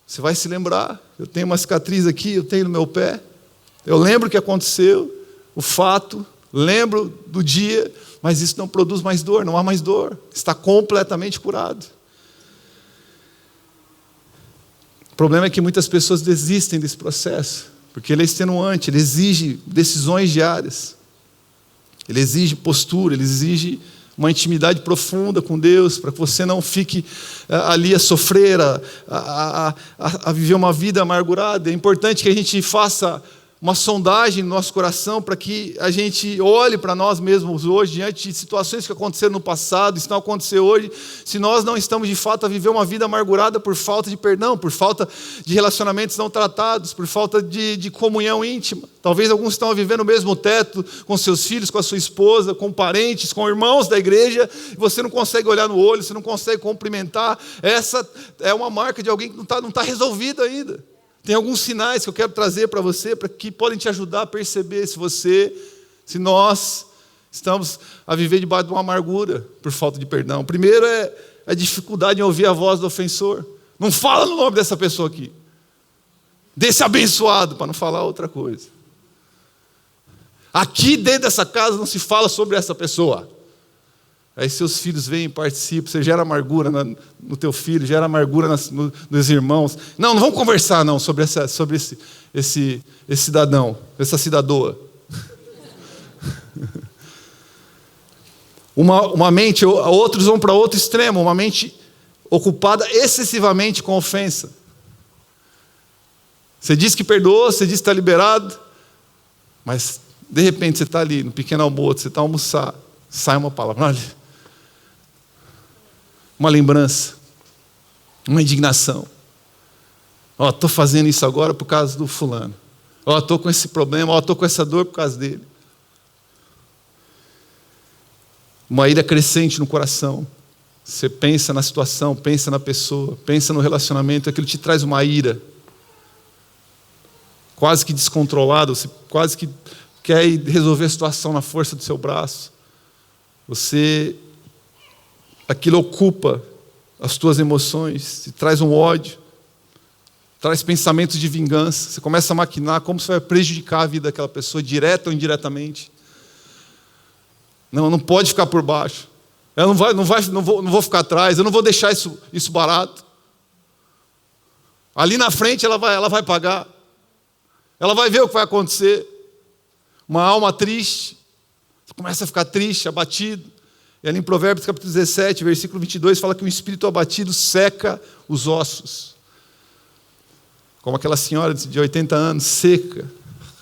Você vai se lembrar: eu tenho uma cicatriz aqui, eu tenho no meu pé, eu lembro o que aconteceu, o fato, lembro do dia, mas isso não produz mais dor, não há mais dor, está completamente curado. O problema é que muitas pessoas desistem desse processo, porque ele é extenuante, ele exige decisões diárias, ele exige postura, ele exige uma intimidade profunda com Deus, para que você não fique ali a sofrer, a viver uma vida amargurada. É importante que a gente faça uma sondagem no nosso coração, para que a gente olhe para nós mesmos hoje, diante de situações que aconteceram no passado, estão acontecendo hoje, se nós não estamos de fato a viver uma vida amargurada por falta de perdão, por falta de relacionamentos não tratados, por falta de comunhão íntima. Talvez alguns estão vivendo o mesmo teto com seus filhos, com a sua esposa, com parentes, com irmãos da igreja, e você não consegue olhar no olho, você não consegue cumprimentar. Essa é uma marca de alguém que não está resolvido ainda. Tem alguns sinais que eu quero trazer para você, para que podem te ajudar a perceber se nós estamos a viver debaixo de uma amargura por falta de perdão. Primeiro é a dificuldade em ouvir a voz do ofensor. Não fala no nome dessa pessoa aqui, desse abençoado, para não falar outra coisa. Aqui dentro dessa casa não se fala sobre essa pessoa. Aí seus filhos vêm e participam, você gera amargura no teu filho, gera amargura nos irmãos. Não vamos conversar não sobre esse cidadão, essa cidadoa. Uma mente, outros vão para outro extremo, uma mente ocupada excessivamente com ofensa. Você diz que perdoou, você diz que está liberado, mas de repente você está ali no pequeno almoço, você está a almoçar, sai uma palavra, olha, uma lembrança, uma indignação. Estou fazendo isso agora por causa do fulano. Estou com esse problema, estou com essa dor por causa dele. Uma ira crescente no coração. Você pensa na situação, pensa na pessoa, pensa no relacionamento, aquilo te traz uma ira. Quase que descontrolado, você quase que quer resolver a situação na força do seu braço. Aquilo ocupa as tuas emoções, te traz um ódio, traz pensamentos de vingança, você começa a maquinar como você vai prejudicar a vida daquela pessoa, direta ou indiretamente. Não pode ficar por baixo, eu não vou ficar atrás, eu não vou deixar isso barato. Ali na frente ela vai pagar. Ela vai ver o que vai acontecer. Uma alma triste. Você começa a ficar triste, abatido. E ali em Provérbios capítulo 17, versículo 22, fala que um espírito abatido seca os ossos. Como aquela senhora de 80 anos, seca,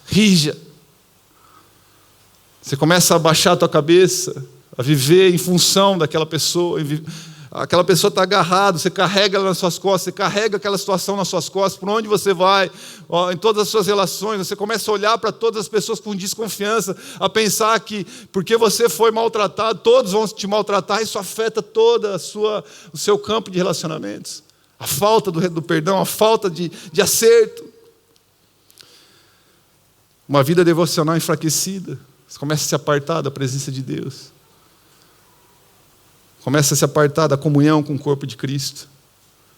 rija. Você começa a baixar a tua cabeça, a viver em função daquela pessoa. Aquela pessoa está agarrada, você carrega ela nas suas costas, você carrega aquela situação nas suas costas, por onde você vai, em todas as suas relações, você começa a olhar para todas as pessoas com desconfiança, a pensar que porque você foi maltratado, todos vão te maltratar, isso afeta todo o seu campo de relacionamentos. A falta do perdão, a falta de acerto. Uma vida devocional enfraquecida. Você começa a se apartar da presença de Deus. Começa a se apartar da comunhão com o corpo de Cristo.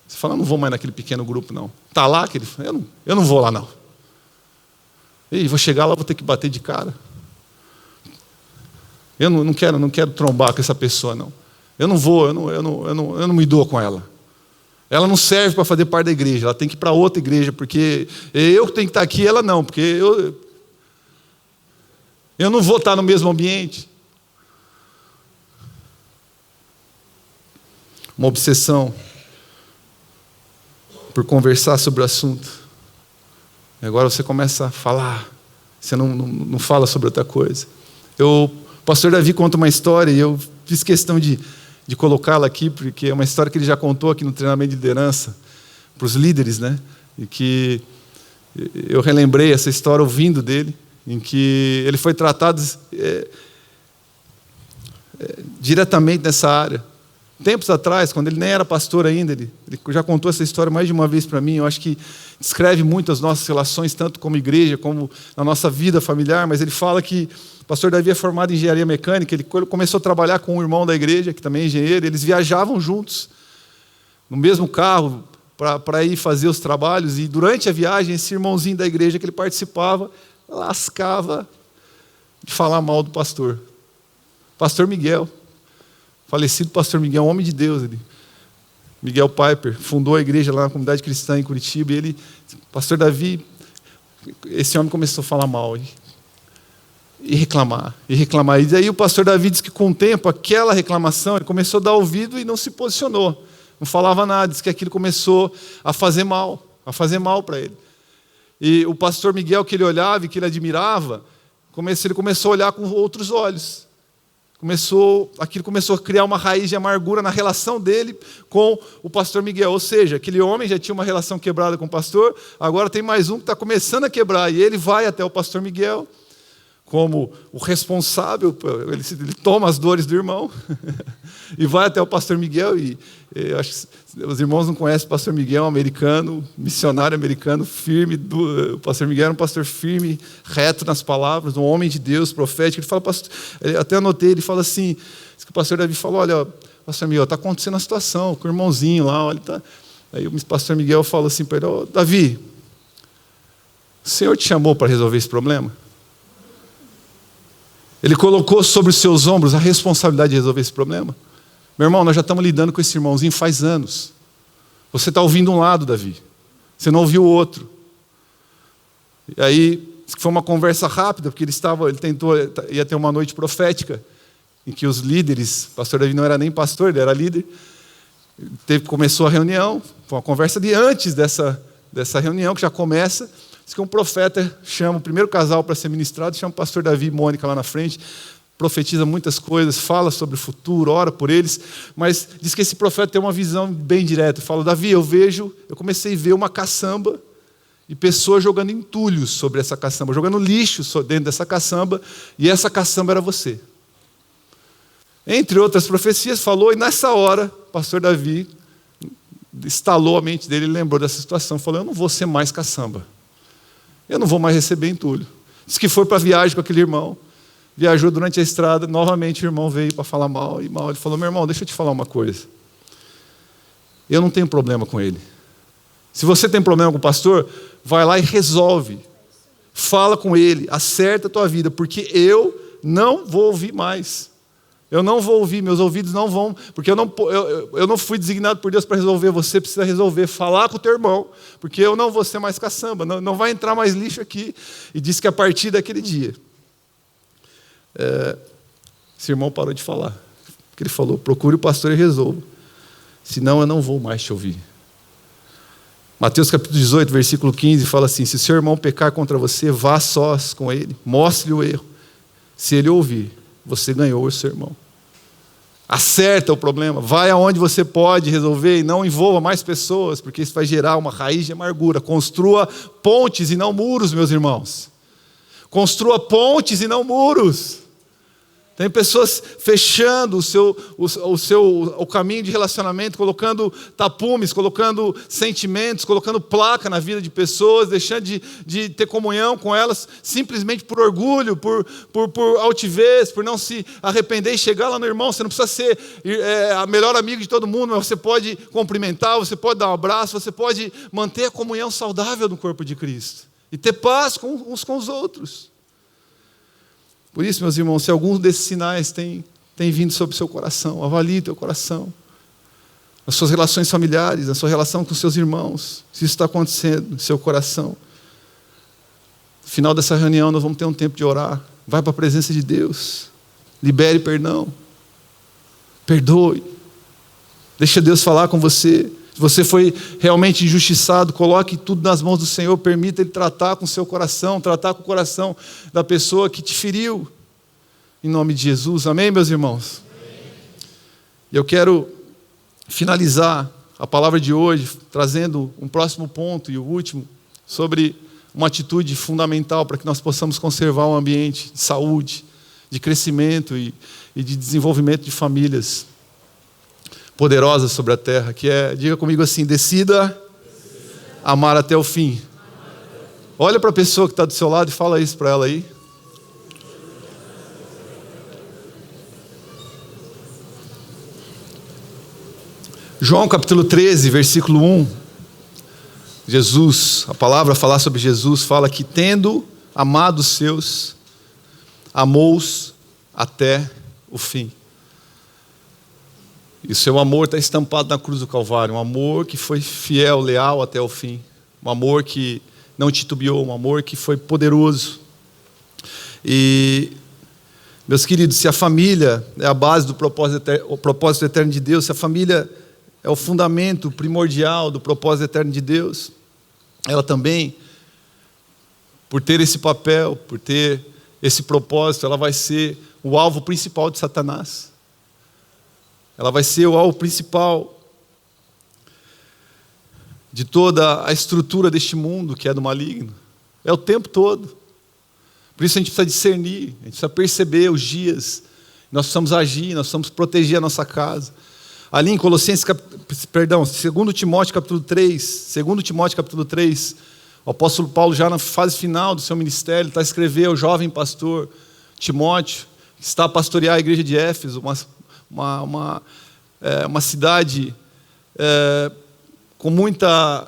Você fala, eu não vou mais naquele pequeno grupo, não. Está lá aquele... Eu não vou lá, não. E vou chegar lá, vou ter que bater de cara. Eu não quero trombar com essa pessoa, não. Eu não vou, eu não me dou com ela. Ela não serve para fazer parte da igreja, ela tem que ir para outra igreja, porque eu tenho que estar aqui, ela não, porque eu não vou estar no mesmo ambiente. Uma obsessão por conversar sobre o assunto. E agora você começa a falar, você não fala sobre outra coisa. O pastor Davi conta uma história, e eu fiz questão de colocá-la aqui, porque é uma história que ele já contou aqui no treinamento de liderança, para os líderes, né? E que eu relembrei essa história ouvindo dele, em que ele foi tratado diretamente nessa área. Tempos atrás, quando ele nem era pastor ainda, ele já contou essa história mais de uma vez para mim. Eu acho que descreve muito as nossas relações, tanto como igreja, como na nossa vida familiar, mas ele fala que o pastor Davi é formado em engenharia mecânica, ele começou a trabalhar com um irmão da igreja, que também é engenheiro, eles viajavam juntos, no mesmo carro, para ir fazer os trabalhos, e durante a viagem, esse irmãozinho da igreja que ele participava, lascava de falar mal do pastor. Pastor Miguel. Falecido pastor Miguel, um homem de Deus. Miguel Piper, fundou a igreja lá na comunidade cristã em Curitiba. E pastor Davi, esse homem começou a falar mal e reclamar. E daí o pastor Davi diz que com o tempo, aquela reclamação, ele começou a dar ouvido e não se posicionou. Não falava nada, diz que aquilo começou a fazer mal para ele. E o pastor Miguel, que ele olhava e que ele admirava, ele começou a olhar com outros olhos. Aquilo começou a criar uma raiz de amargura na relação dele com o pastor Miguel. Ou seja, aquele homem já tinha uma relação quebrada com o pastor, agora tem mais um que está começando a quebrar. E ele vai até o pastor Miguel, como o responsável, ele toma as dores do irmão, e vai até o pastor Miguel. E acho que os irmãos não conhecem o pastor Miguel, um americano, missionário americano, firme. O pastor Miguel era um pastor firme, reto nas palavras, um homem de Deus, profético. Ele fala, até anotei, ele fala assim, que o pastor Davi falou, olha, pastor Miguel, está acontecendo uma situação com o irmãozinho lá, olha, tá. Aí o pastor Miguel fala assim para ele, Davi, o Senhor te chamou para resolver esse problema? Ele colocou sobre os seus ombros a responsabilidade de resolver esse problema? Meu irmão, nós já estamos lidando com esse irmãozinho faz anos. Você está ouvindo um lado, Davi. Você não ouviu o outro. E aí, foi uma conversa rápida, porque ia ter uma noite profética, em que os líderes, o pastor Davi não era nem pastor, ele era líder, começou a reunião, foi uma conversa de antes dessa reunião, que já começa. Diz que um profeta chama o primeiro casal para ser ministrado, chama o pastor Davi e Mônica lá na frente, profetiza muitas coisas, fala sobre o futuro, ora por eles, mas diz que esse profeta tem uma visão bem direta. Fala, Davi, eu comecei a ver uma caçamba e pessoas jogando entulhos sobre essa caçamba, jogando lixo dentro dessa caçamba, e essa caçamba era você. Entre outras profecias, falou, e nessa hora, o pastor Davi estalou a mente dele, lembrou dessa situação, falou, eu não vou ser mais caçamba. Eu não vou mais receber entulho. Diz que foi para a viagem com aquele irmão. Viajou durante a estrada. Novamente o irmão veio para falar mal. Ele falou, meu irmão, deixa eu te falar uma coisa. Eu não tenho problema com ele. Se você tem problema com o pastor, vai lá e resolve. Fala com ele. Acerta a tua vida. Porque eu não vou ouvir mais. Eu não vou ouvir, meus ouvidos não vão, porque eu não fui designado por Deus para resolver, você precisa resolver, falar com o teu irmão, porque eu não vou ser mais caçamba, não vai entrar mais lixo aqui. E disse que a partir daquele dia, esse irmão parou de falar. Porque ele falou, procure o pastor e resolva, senão eu não vou mais te ouvir. Mateus capítulo 18, versículo 15, fala assim, se seu irmão pecar contra você, vá a sós com ele, mostre-lhe o erro. Se ele ouvir, você ganhou o seu irmão. Acerta o problema, vai aonde você pode resolver e não envolva mais pessoas, porque isso vai gerar uma raiz de amargura. Construa pontes e não muros, meus irmãos. Construa pontes e não muros. Tem pessoas fechando o caminho de relacionamento, colocando tapumes, colocando sentimentos, colocando placa na vida de pessoas, deixando de ter comunhão com elas, simplesmente por orgulho, por altivez, por não se arrepender e chegar lá no irmão. Você não precisa ser a melhor amiga de todo mundo, mas você pode cumprimentar, você pode dar um abraço, você pode manter a comunhão saudável no corpo de Cristo e ter paz uns com os outros. Por isso, meus irmãos, se algum desses sinais tem vindo sobre o seu coração, avalie o teu coração, as suas relações familiares, a sua relação com os seus irmãos, se isso está acontecendo no seu coração. No final dessa reunião, nós vamos ter um tempo de orar. Vai para a presença de Deus, libere perdão, perdoe, deixa Deus falar com você. Se você foi realmente injustiçado, coloque tudo nas mãos do Senhor, permita Ele tratar com o seu coração, tratar com o coração da pessoa que te feriu, em nome de Jesus, amém, meus irmãos? E eu quero finalizar a palavra de hoje, trazendo um próximo ponto e o último, sobre uma atitude fundamental para que nós possamos conservar um ambiente de saúde, de crescimento e de desenvolvimento de famílias poderosas sobre a terra, que é, diga comigo assim, decida amar até o fim. Olha para a pessoa que está do seu lado e fala isso para ela aí. João capítulo 13, versículo 1. Jesus, a palavra a falar sobre Jesus, fala que tendo amado os seus, amou-os até o fim. E o seu amor está estampado na cruz do Calvário, um amor que foi fiel, leal até o fim, um amor que não titubeou, um amor que foi poderoso. E, meus queridos, se a família é a base do propósito eterno de Deus, se a família é o fundamento primordial do propósito eterno de Deus, ela também, por ter esse papel, por ter esse propósito, ela vai ser o alvo principal de Satanás. Ela vai ser o alvo principal de toda a estrutura deste mundo que é do maligno. É o tempo todo. Por isso a gente precisa discernir, a gente precisa perceber os dias. Nós precisamos agir, nós precisamos proteger a nossa casa. Ali em Colossenses, 2 Timóteo capítulo 3, o apóstolo Paulo, já na fase final do seu ministério, está a escrever ao jovem pastor Timóteo, que está a pastorear a igreja de Éfeso, uma cidade com muita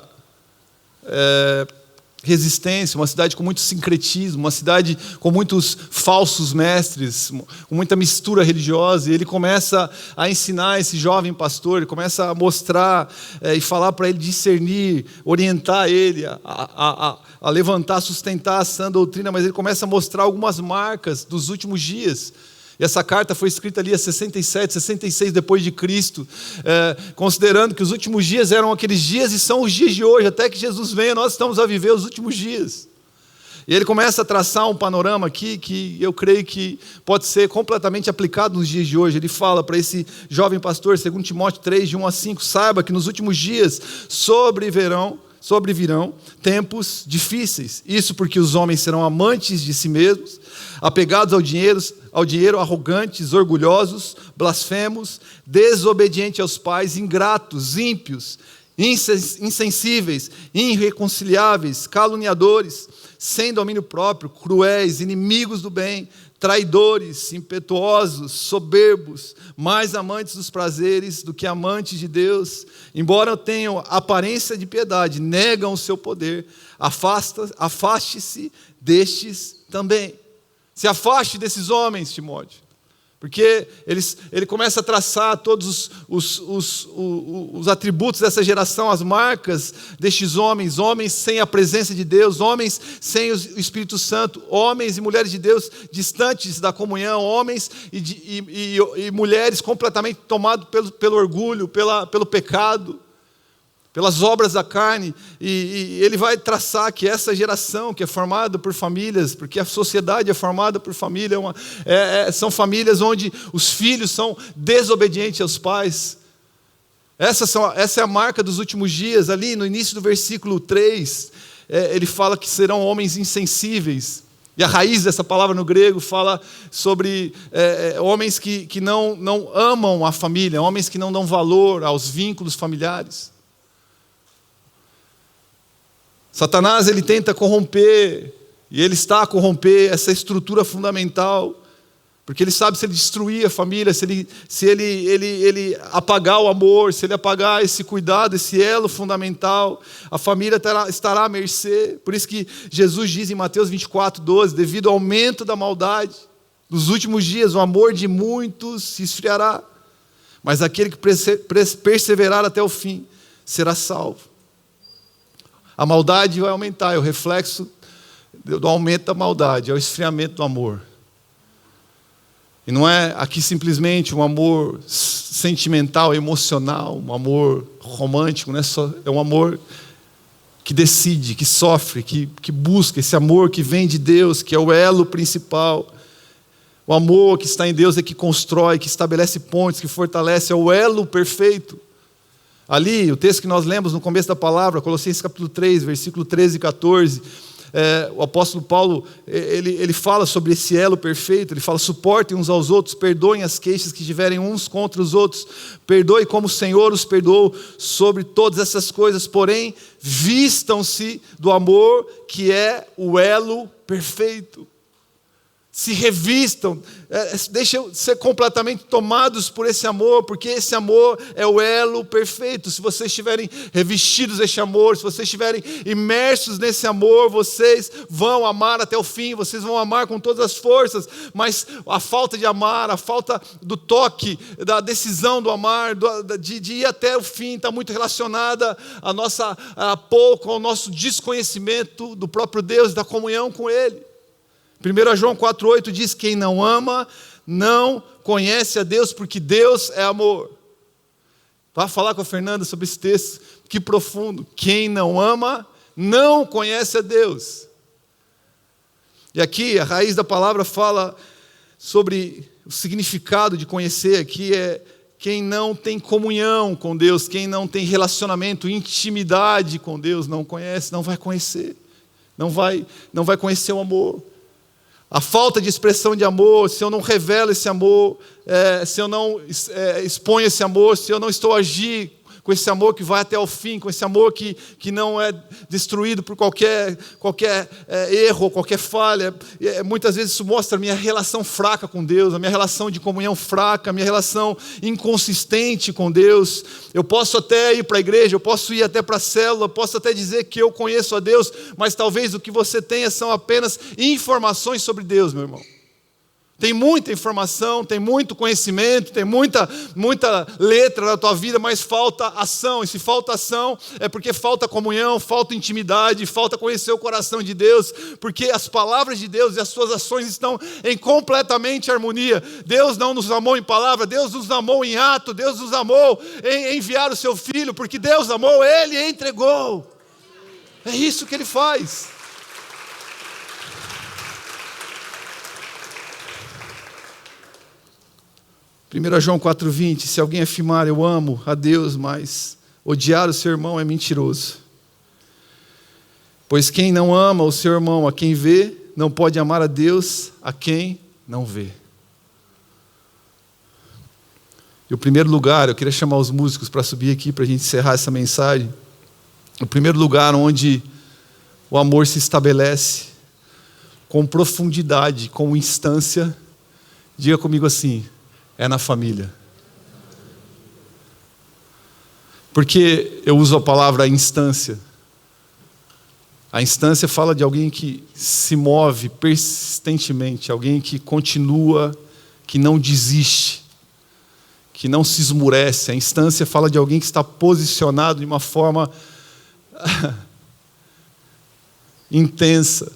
resistência, uma cidade com muito sincretismo, uma cidade com muitos falsos mestres, com muita mistura religiosa. E ele começa a ensinar esse jovem pastor, ele começa a mostrar e falar para ele discernir, orientar ele a levantar, sustentar a sã doutrina, mas ele começa a mostrar algumas marcas dos últimos dias. E essa carta foi escrita ali a 67, 66 depois de Cristo, considerando que os últimos dias eram aqueles dias e são os dias de hoje, até que Jesus venha, nós estamos a viver os últimos dias. E ele começa a traçar um panorama aqui que eu creio que pode ser completamente aplicado nos dias de hoje. Ele fala para esse jovem pastor, 2 Timóteo 3, de 1 a 5, saiba que nos últimos dias sobrevirão tempos difíceis. Isso porque os homens serão amantes de si mesmos, apegados ao dinheiro, arrogantes, orgulhosos, blasfemos, desobedientes aos pais, ingratos, ímpios, insensíveis, irreconciliáveis, caluniadores, sem domínio próprio, cruéis, inimigos do bem, traidores, impetuosos, soberbos, mais amantes dos prazeres do que amantes de Deus, embora tenham aparência de piedade, negam o seu poder. Afaste-se destes também. Se afaste desses homens, Timóteo, Porque ele começa a traçar todos os atributos dessa geração, as marcas destes homens, homens sem a presença de Deus, homens sem o Espírito Santo, homens e mulheres de Deus distantes da comunhão, homens e mulheres completamente tomados pelo orgulho, pelo pecado, pelas obras da carne, e ele vai traçar que essa geração que é formada por famílias, porque a sociedade é formada por família, são famílias onde os filhos são desobedientes aos pais. Essa é a marca dos últimos dias. Ali no início do versículo 3, ele fala que serão homens insensíveis, e a raiz dessa palavra no grego fala sobre homens que não amam a família, homens que não dão valor aos vínculos familiares. Satanás, ele tenta corromper, e ele está a corromper essa estrutura fundamental, porque ele sabe, se ele destruir a família, se ele apagar o amor, se ele apagar esse cuidado, esse elo fundamental, a família estará à mercê. Por isso que Jesus diz em Mateus 24:12, devido ao aumento da maldade, nos últimos dias o amor de muitos se esfriará, mas aquele que perseverar até o fim será salvo. A maldade vai aumentar, é o reflexo do aumento da maldade, é o esfriamento do amor. E não é aqui simplesmente um amor sentimental, emocional, um amor romântico, não é só, é um amor que decide, que sofre, que busca, esse amor que vem de Deus, que é o elo principal. O amor que está em Deus é que constrói, que estabelece pontes, que fortalece, é o elo perfeito. Ali, o texto que nós lemos no começo da palavra, Colossenses capítulo 3, versículo 13 e 14, o apóstolo Paulo, ele fala sobre esse elo perfeito, ele fala: suportem uns aos outros, perdoem as queixas que tiverem uns contra os outros, perdoe como o Senhor os perdoou sobre todas essas coisas, porém, vistam-se do amor que é o elo perfeito. Se revistam, deixem ser completamente tomados por esse amor, porque esse amor é o elo perfeito. Se vocês estiverem revestidos desse amor, se vocês estiverem imersos nesse amor, vocês vão amar até o fim, vocês vão amar com todas as forças, mas a falta de amar, a falta do toque, da decisão do amar, de ir até o fim, está muito relacionada ao nosso desconhecimento do próprio Deus, da comunhão com Ele. 1 João 4,8 diz: quem não ama, não conhece a Deus, porque Deus é amor. Vá falar com a Fernanda sobre esse texto, que profundo. Quem não ama, não conhece a Deus. E aqui, a raiz da palavra fala sobre o significado de conhecer. Aqui é quem não tem comunhão com Deus, quem não tem relacionamento, intimidade com Deus, não conhece, não vai conhecer. Não vai conhecer o amor. A falta de expressão de amor, se eu não revelo esse amor, se eu não exponho esse amor, se eu não estou a agir com esse amor que vai até o fim, com esse amor que não é destruído por qualquer erro, qualquer falha. Muitas vezes isso mostra a minha relação fraca com Deus, a minha relação de comunhão fraca, a minha relação inconsistente com Deus. Eu posso até ir para a igreja, eu posso ir até para a célula, eu posso até dizer que eu conheço a Deus, mas talvez o que você tenha são apenas informações sobre Deus, meu irmão. Tem muita informação, tem muito conhecimento, tem muita letra na tua vida, mas falta ação. E se falta ação, é porque falta comunhão, falta intimidade, falta conhecer o coração de Deus, porque as palavras de Deus e as suas ações estão em completamente harmonia. Deus não nos amou em palavra, Deus nos amou em ato, Deus nos amou em enviar o seu Filho, porque Deus amou, Ele entregou. É isso que Ele faz. 1 João 4,20, se alguém afirmar eu amo a Deus, mas odiar o seu irmão é mentiroso. Pois quem não ama o seu irmão a quem vê, não pode amar a Deus a quem não vê. E o primeiro lugar, eu queria chamar os músicos para subir aqui para a gente encerrar essa mensagem. O primeiro lugar onde o amor se estabelece com profundidade, com instância, diga comigo assim: é na família. Por que eu uso a palavra instância? A instância fala de alguém que se move persistentemente, alguém que continua que não desiste, que não se esmurece. A instância fala de alguém que está posicionado de uma forma intensa.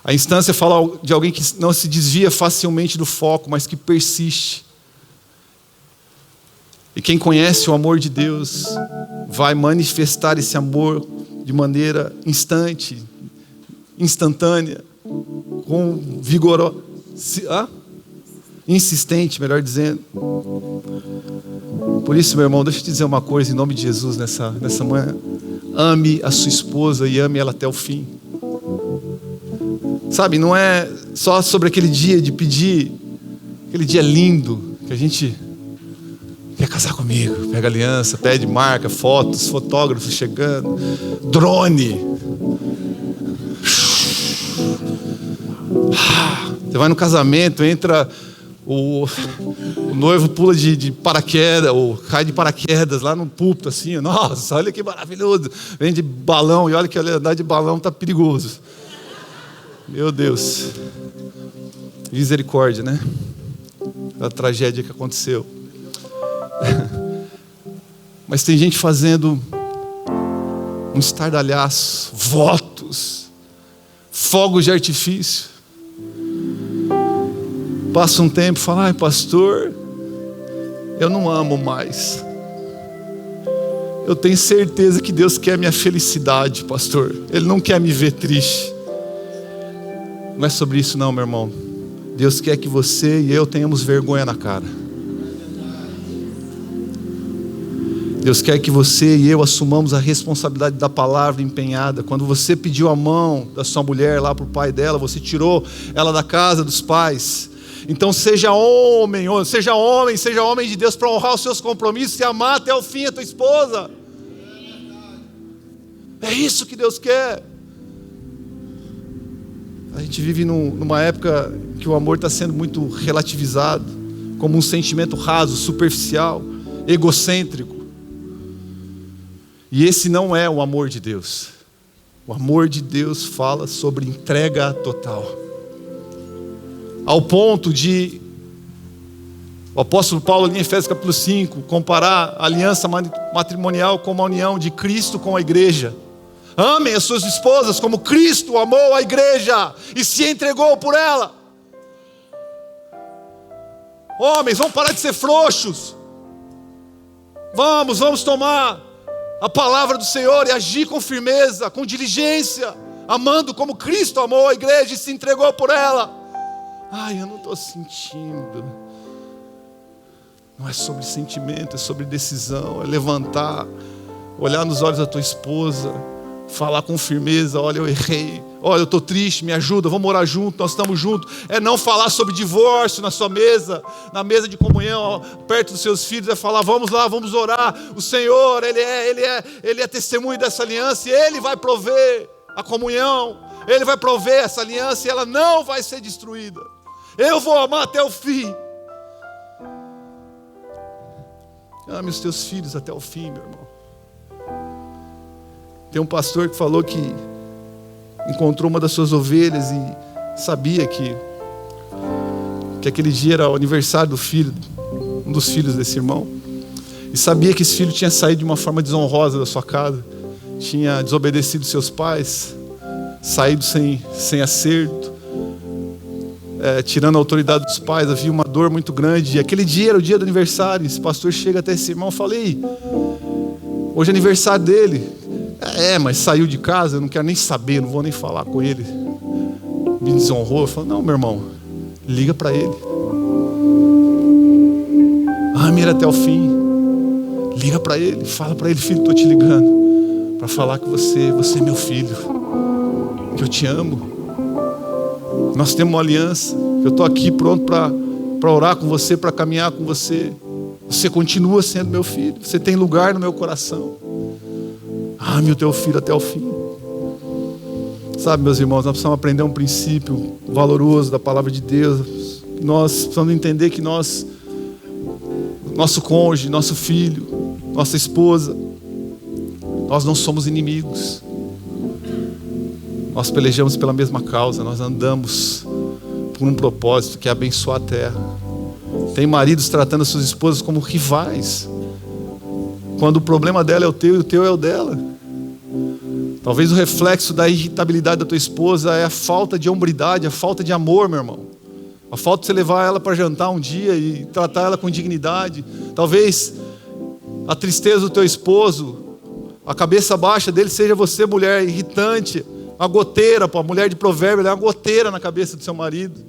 A instância fala de alguém que não se desvia facilmente do foco, mas que persiste. E quem conhece o amor de Deus vai manifestar esse amor de maneira instantânea, com vigorosa, insistente, melhor dizendo. Por isso, meu irmão, deixa eu te dizer uma coisa em nome de Jesus nessa manhã. Ame a sua esposa e ame ela até o fim. Sabe, não é só sobre aquele dia de pedir, aquele dia lindo que a gente quer casar comigo, pega aliança, pede marca, fotos, fotógrafos chegando, drone. Você vai no casamento, entra o noivo pula de paraquedas, ou cai de paraquedas lá no púlpito assim, nossa, olha que maravilhoso, vem de balão, e olha que andar de balão tá perigoso. Meu Deus, misericórdia, né? A tragédia que aconteceu. Mas tem gente fazendo um estardalhaço, votos, fogos de artifício. Passa um tempo e fala, ai pastor, eu não amo mais. Eu tenho certeza que Deus quer minha felicidade, pastor. Ele não quer me ver triste. Não é sobre isso não, meu irmão. Deus quer que você e eu tenhamos vergonha na cara. Deus quer que você e eu assumamos a responsabilidade da palavra empenhada. Quando você pediu a mão da sua mulher lá para o pai dela, você tirou ela da casa dos pais. Então seja homem de Deus para honrar os seus compromissos e amar até o fim a tua esposa. É isso que Deus quer. A gente vive numa época que o amor está sendo muito relativizado, como um sentimento raso, superficial, egocêntrico. E esse não é o amor de Deus. O amor de Deus fala sobre entrega total. Ao ponto de o apóstolo Paulo, ali em Efésios capítulo 5, comparar a aliança matrimonial como a união de Cristo com a igreja. Amem as suas esposas como Cristo amou a igreja e se entregou por ela. Homens, vamos parar de ser frouxos. Vamos tomar a palavra do Senhor e agir com firmeza, com diligência, amando como Cristo amou a igreja e se entregou por ela. Ai, eu não estou sentindo. Não é sobre sentimento, é sobre decisão, é levantar, olhar nos olhos da tua esposa, falar com firmeza, olha, eu errei, olha, eu estou triste, me ajuda, vamos orar junto, nós estamos juntos. É não falar sobre divórcio na sua mesa, na mesa de comunhão, perto dos seus filhos, é falar, vamos lá, vamos orar. O Senhor, Ele é testemunho dessa aliança e Ele vai prover a comunhão, Ele vai prover essa aliança e ela não vai ser destruída. Eu vou amar até o fim. Ame os teus filhos até o fim, meu irmão. Tem um pastor que falou que encontrou uma das suas ovelhas e sabia que aquele dia era o aniversário do filho, um dos filhos desse irmão. E sabia que esse filho tinha saído de uma forma desonrosa da sua casa, tinha desobedecido seus pais, saído sem acerto, tirando a autoridade dos pais. Havia uma dor muito grande. E aquele dia era o dia do aniversário. Esse pastor chega até esse irmão e fala, ei, hoje é aniversário dele. Mas saiu de casa, eu não quero nem saber, não vou nem falar com ele. Me desonrou. Eu falo, não, meu irmão, liga para ele. Ame ele até o fim. Liga para ele, fala para ele, filho, estou te ligando para falar que você é meu filho, que eu te amo. Nós temos uma aliança. Eu estou aqui pronto para orar com você, para caminhar com você. Você continua sendo meu filho. Você tem lugar no meu coração. Ame o teu filho até o fim. Sabe, meus irmãos, nós precisamos aprender um princípio valoroso da palavra de Deus. Nós precisamos entender que nosso cônjuge, nosso filho, nossa esposa, nós não somos inimigos. Nós pelejamos pela mesma causa, nós andamos por um propósito, que é abençoar a terra. Tem maridos tratando as suas esposas como rivais, quando o problema dela é o teu e o teu é o dela. Talvez o reflexo da irritabilidade da tua esposa é a falta de hombridade, a falta de amor, meu irmão. A falta de você levar ela para jantar um dia e tratar ela com dignidade. Talvez a tristeza do teu esposo, a cabeça baixa dele seja você, mulher irritante, uma goteira, a mulher de provérbio, ela é uma goteira na cabeça do seu marido.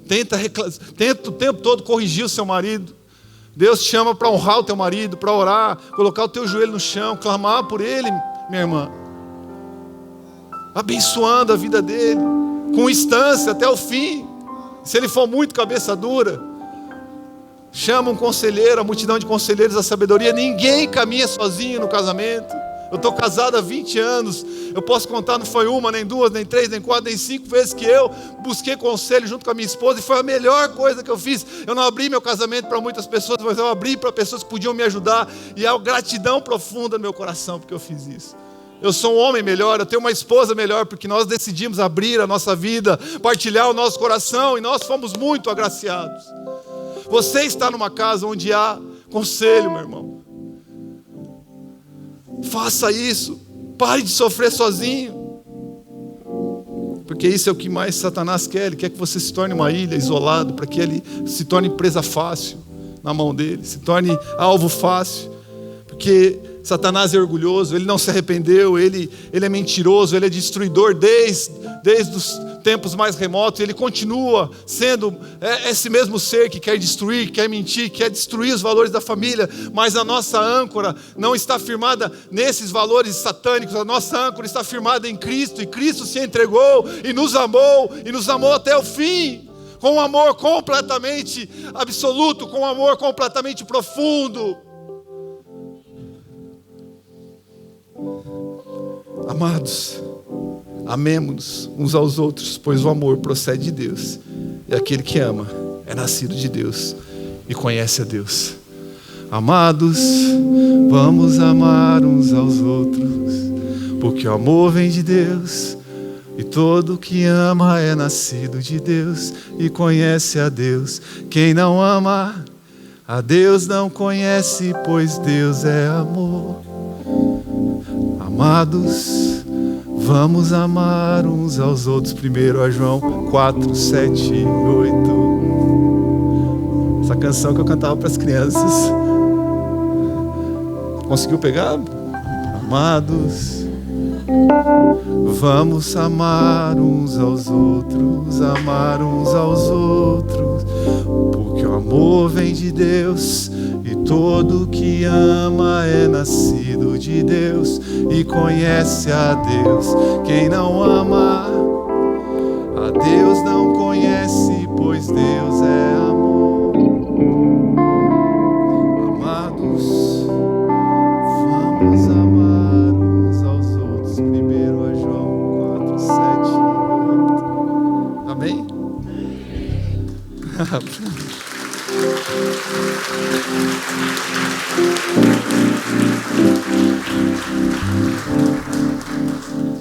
Tenta o tempo todo corrigir o seu marido. Deus te chama para honrar o teu marido, para orar, colocar o teu joelho no chão, clamar por ele, minha irmã. Abençoando a vida dele, com instância até o fim. Se ele for muito cabeça dura, chama um conselheiro, a multidão de conselheiros da sabedoria. Ninguém caminha sozinho no casamento. Eu estou casado há 20 anos, eu posso contar, não foi uma, nem duas, nem três, nem quatro, nem cinco vezes que eu busquei conselho junto com a minha esposa, e foi a melhor coisa que eu fiz. Eu não abri meu casamento para muitas pessoas, mas eu abri para pessoas que podiam me ajudar, e há gratidão profunda no meu coração porque eu fiz isso. Eu sou um homem melhor, eu tenho uma esposa melhor, porque nós decidimos abrir a nossa vida, partilhar o nosso coração, e nós fomos muito agraciados. Você está numa casa onde há conselho, meu irmão. Faça isso, pare de sofrer sozinho, porque isso é o que mais Satanás quer. Ele quer que você se torne uma ilha, isolado, para que ele se torne presa fácil na mão dele, se torne alvo fácil, porque Satanás é orgulhoso, ele não se arrependeu, ele é mentiroso, ele é destruidor desde os tempos mais remotos. Ele continua sendo esse mesmo ser que quer destruir, quer mentir, quer destruir os valores da família. Mas a nossa âncora não está firmada nesses valores satânicos. A nossa âncora está firmada em Cristo, e Cristo se entregou e nos amou até o fim, com um amor completamente absoluto, com um amor completamente profundo. Amados, amemos-nos uns aos outros, pois o amor procede de Deus, e aquele que ama é nascido de Deus e conhece a Deus. Amados, vamos amar uns aos outros, porque o amor vem de Deus, e todo que ama é nascido de Deus e conhece a Deus. Quem não ama a Deus não conhece, pois Deus é amor. Amados, vamos amar uns aos outros. 1 João 4, 7 e 8. Essa canção que eu cantava para as crianças. Conseguiu pegar? Amados, vamos amar uns aos outros, amar uns aos outros, porque o amor vem de Deus, e todo que ama é nascido de Deus e conhece a Deus. Quem não ama a Deus não conhece, pois Deus é amor. Amados, vamos amar uns aos outros. 1 João 4, 7 e 8. Amém?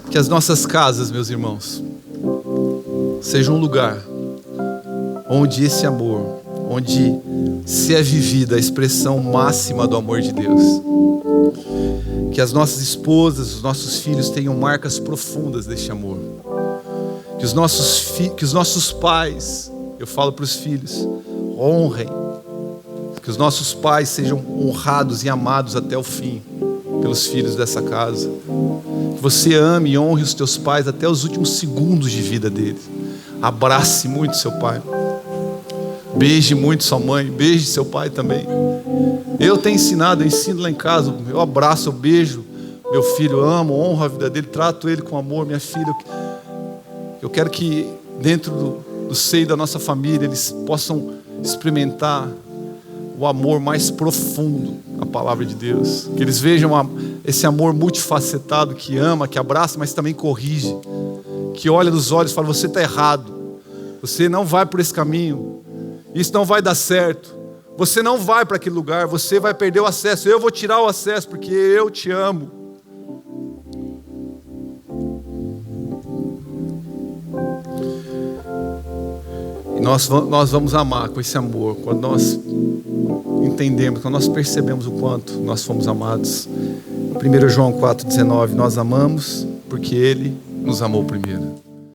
Que as nossas casas, meus irmãos, sejam um lugar onde esse amor, onde se é vivida a expressão máxima do amor de Deus. Que as nossas esposas, os nossos filhos tenham marcas profundas deste amor. Que os nossos pais, eu falo para os filhos, honrem. Que os nossos pais sejam honrados e amados até o fim pelos filhos dessa casa. Que você ame e honre os teus pais até os últimos segundos de vida deles. Abrace muito seu pai. Beije muito sua mãe. Beije seu pai também. Eu tenho ensinado, eu ensino lá em casa. Eu abraço, eu beijo meu filho, eu amo, honro a vida dele, trato ele com amor. Minha filha, eu quero que dentro do seio da nossa família eles possam experimentar o amor mais profundo da palavra de Deus. Que eles vejam esse amor multifacetado, que ama, que abraça, mas também corrige. Que olha nos olhos e fala: você está errado. Você não vai por esse caminho. Isso não vai dar certo. Você não vai para aquele lugar. Você vai perder o acesso. Eu vou tirar o acesso porque eu te amo. Nós vamos amar com esse amor, quando nós entendemos, quando nós percebemos o quanto nós fomos amados. 1 João 4,19, nós amamos porque Ele nos amou primeiro.